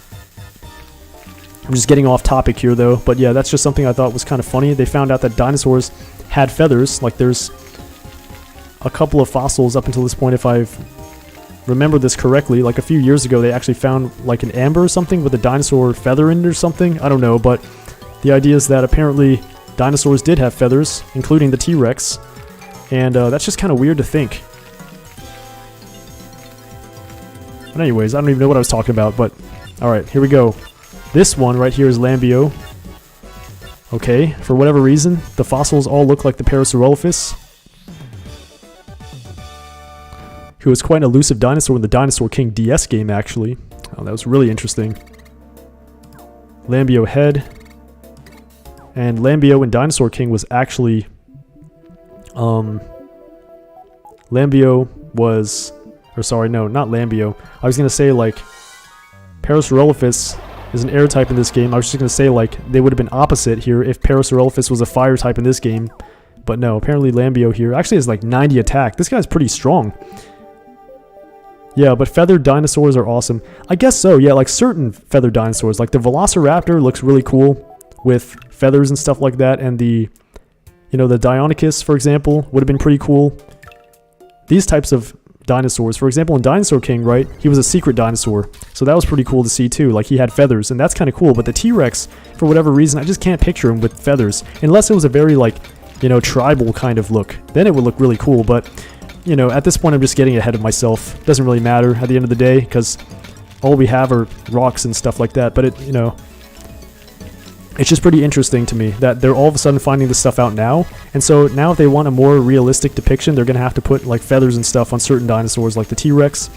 I'm just getting off topic here though, but yeah, that's just something I thought was kind of funny. They found out that dinosaurs had feathers. Like there's a couple of fossils up until this point, if I've remembered this correctly. Like a few years ago, they actually found like an amber or something with a dinosaur feather in it or something. I don't know, but the idea is that apparently dinosaurs did have feathers, including the T-Rex. And that's just kind of weird to think. But anyways, I don't even know what I was talking about, but alright, here we go. This one right here is Lambio. Okay, for whatever reason, the fossils all look like the Parasaurolophus, who was quite an elusive dinosaur in the Dinosaur King DS game, actually. Oh, that was really interesting. Lambio head. And Lambio in Dinosaur King was actually... Lambio was... Or sorry, no, not Lambio. I was going to say, like, Parasaurolophus is an air type in this game. I was just going to say, like, they would have been opposite here if Parasaurolophus was a fire type in this game. But no, apparently Lambio here actually has, like, 90 attack. This guy's pretty strong. Yeah, but feathered dinosaurs are awesome. I guess so, yeah, like certain feathered dinosaurs. Like the Velociraptor looks really cool with feathers and stuff like that. And the, you know, the Deinonychus, for example, would have been pretty cool. These types of dinosaurs, for example, in Dinosaur King, right, he was a secret dinosaur. So that was pretty cool to see too. Like he had feathers, and that's kind of cool. But the T-Rex, for whatever reason, I just can't picture him with feathers. Unless it was a very, like, you know, tribal kind of look. Then it would look really cool, but... You know, at this point I'm just getting ahead of myself. Doesn't really matter at the end of the day, because all we have are rocks and stuff like that. But it, you know, it's just pretty interesting to me that they're all of a sudden finding this stuff out now. And so now if they want a more realistic depiction, they're going to have to put like feathers and stuff on certain dinosaurs like the T-Rex,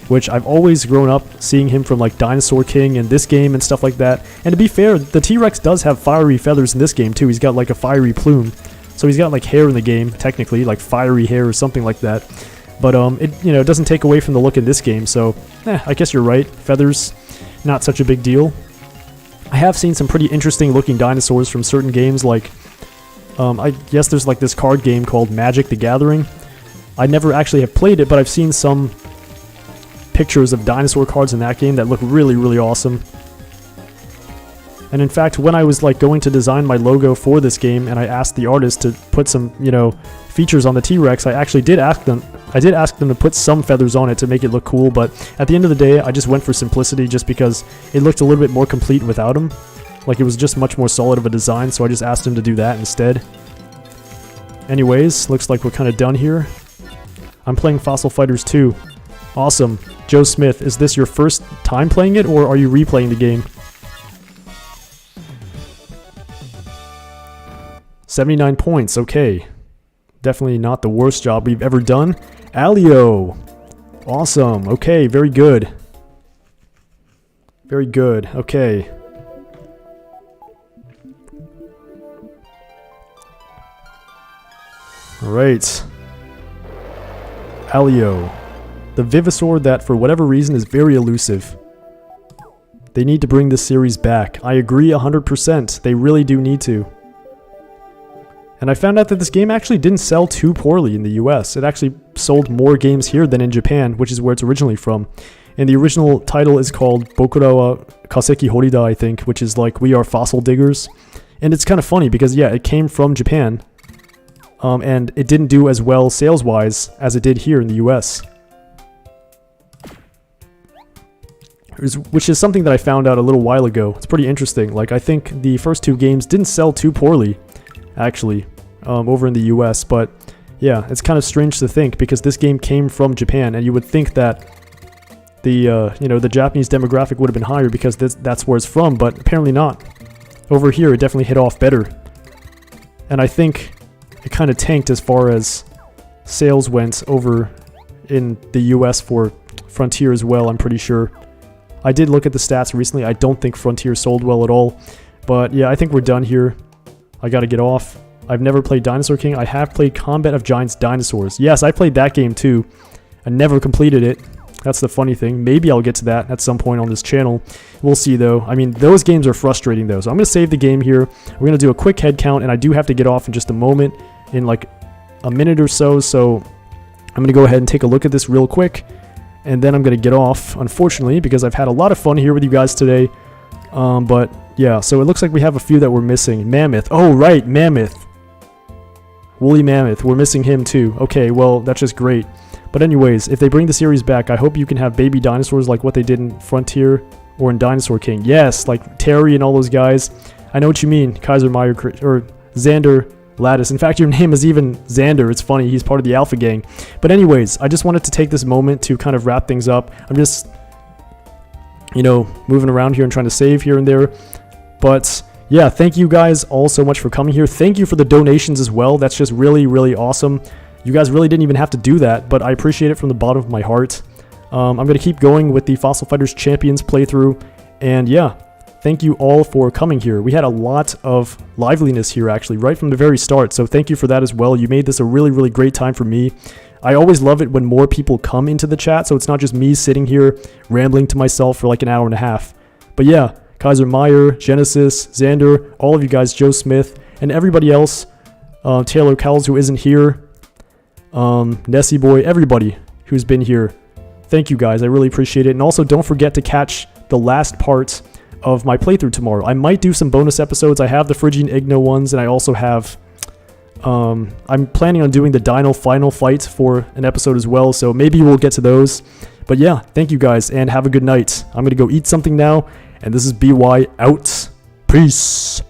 which I've always grown up seeing him from like Dinosaur King and this game and stuff like that. And to be fair, the T-Rex does have fiery feathers in this game too. He's got like a fiery plume. So he's got like hair in the game, technically, like fiery hair or something like that. But it, you know, doesn't take away from the look in this game. So, I guess you're right. Feathers, not such a big deal. I have seen some pretty interesting looking dinosaurs from certain games. Like, I guess there's like this card game called Magic the Gathering. I never actually have played it, but I've seen some pictures of dinosaur cards in that game that look really, really awesome. And in fact, when I was like going to design my logo for this game, and I asked the artist to put some, you know, features on the T-Rex, I actually did ask them. I did ask them to put some feathers on it to make it look cool. But at the end of the day, I just went for simplicity, just because it looked a little bit more complete without them. Like it was just much more solid of a design. So I just asked him to do that instead. Anyways, looks like we're kind of done here. I'm playing Fossil Fighters 2. Awesome. Joe Smith, is this your first time playing it, or are you replaying the game? 79 points, okay. Definitely not the worst job we've ever done. Alio! Awesome, okay, very good. Very good, okay. Alright. Alio. The Vivosaur that, for whatever reason, is very elusive. They need to bring this series back. I agree 100%. They really do need to. And I found out that this game actually didn't sell too poorly in the US. It actually sold more games here than in Japan, which is where it's originally from. And the original title is called Bokura wa Kaseki Horida, I think, which is like We Are Fossil Diggers. And it's kind of funny because, yeah, it came from Japan. And it didn't do as well sales-wise as it did here in the US. Which is something that I found out a little while ago. It's pretty interesting. Like, I think the first two games didn't sell too poorly, actually, over in the US. But yeah, it's kind of strange to think because this game came from Japan, and you would think that the you know, the Japanese demographic would have been higher because that's where it's from, but apparently not. Over here, it definitely hit off better, and I think it kind of tanked as far as sales went over in the US for Frontier as well. I'm pretty sure. I did look at the stats recently. I don't think Frontier sold well at all, but yeah, I think we're done here. I gotta get off. I've never played Dinosaur King. I have played Combat of Giants Dinosaurs. Yes, I played that game too. I never completed it. That's the funny thing. Maybe I'll get to that at some point on this channel. We'll see though. I mean, those games are frustrating though. So I'm going to save the game here. We're going to do a quick head count, and I do have to get off in just a moment, in like a minute or so. So I'm going to go ahead and take a look at this real quick, and then I'm going to get off, unfortunately, because I've had a lot of fun here with you guys today. But yeah, so it looks like we have a few that we're missing. Mammoth. Oh, right, Mammoth. Woolly Mammoth. We're missing him too. Okay, well, that's just great. But anyways, if they bring the series back, I hope you can have baby dinosaurs like what they did in Frontier or in Dinosaur King. Yes, like Terry and all those guys. I know what you mean. Kaiser Meyer or Xander Lattice. In fact, your name is even Xander. It's funny, he's part of the Alpha Gang. But anyways, I just wanted to take this moment to kind of wrap things up. I'm just, you know, moving around here and trying to save here and there. But yeah, thank you guys all so much for coming here. Thank you for the donations as well. That's just really, really awesome. You guys really didn't even have to do that, but I appreciate it from the bottom of my heart. I'm going to keep going with the Fossil Fighters Champions playthrough. And yeah, thank you all for coming here. We had a lot of liveliness here, actually, right from the very start. So thank you for that as well. You made this a really, really great time for me. I always love it when more people come into the chat, so it's not just me sitting here rambling to myself for like an hour and a half. But yeah, Kaiser Meyer, Genesis, Xander, all of you guys, Joe Smith, and everybody else, Taylor Cowles who isn't here, Nessie Boy, everybody who's been here. Thank you guys, I really appreciate it. And also don't forget to catch the last part of my playthrough tomorrow. I might do some bonus episodes. I have the Phrygian Igno ones, and I also have, I'm planning on doing the Dino final fight for an episode as well, so maybe we'll get to those. But yeah, thank you guys, and have a good night. I'm gonna go eat something now, and this is BY out. Peace.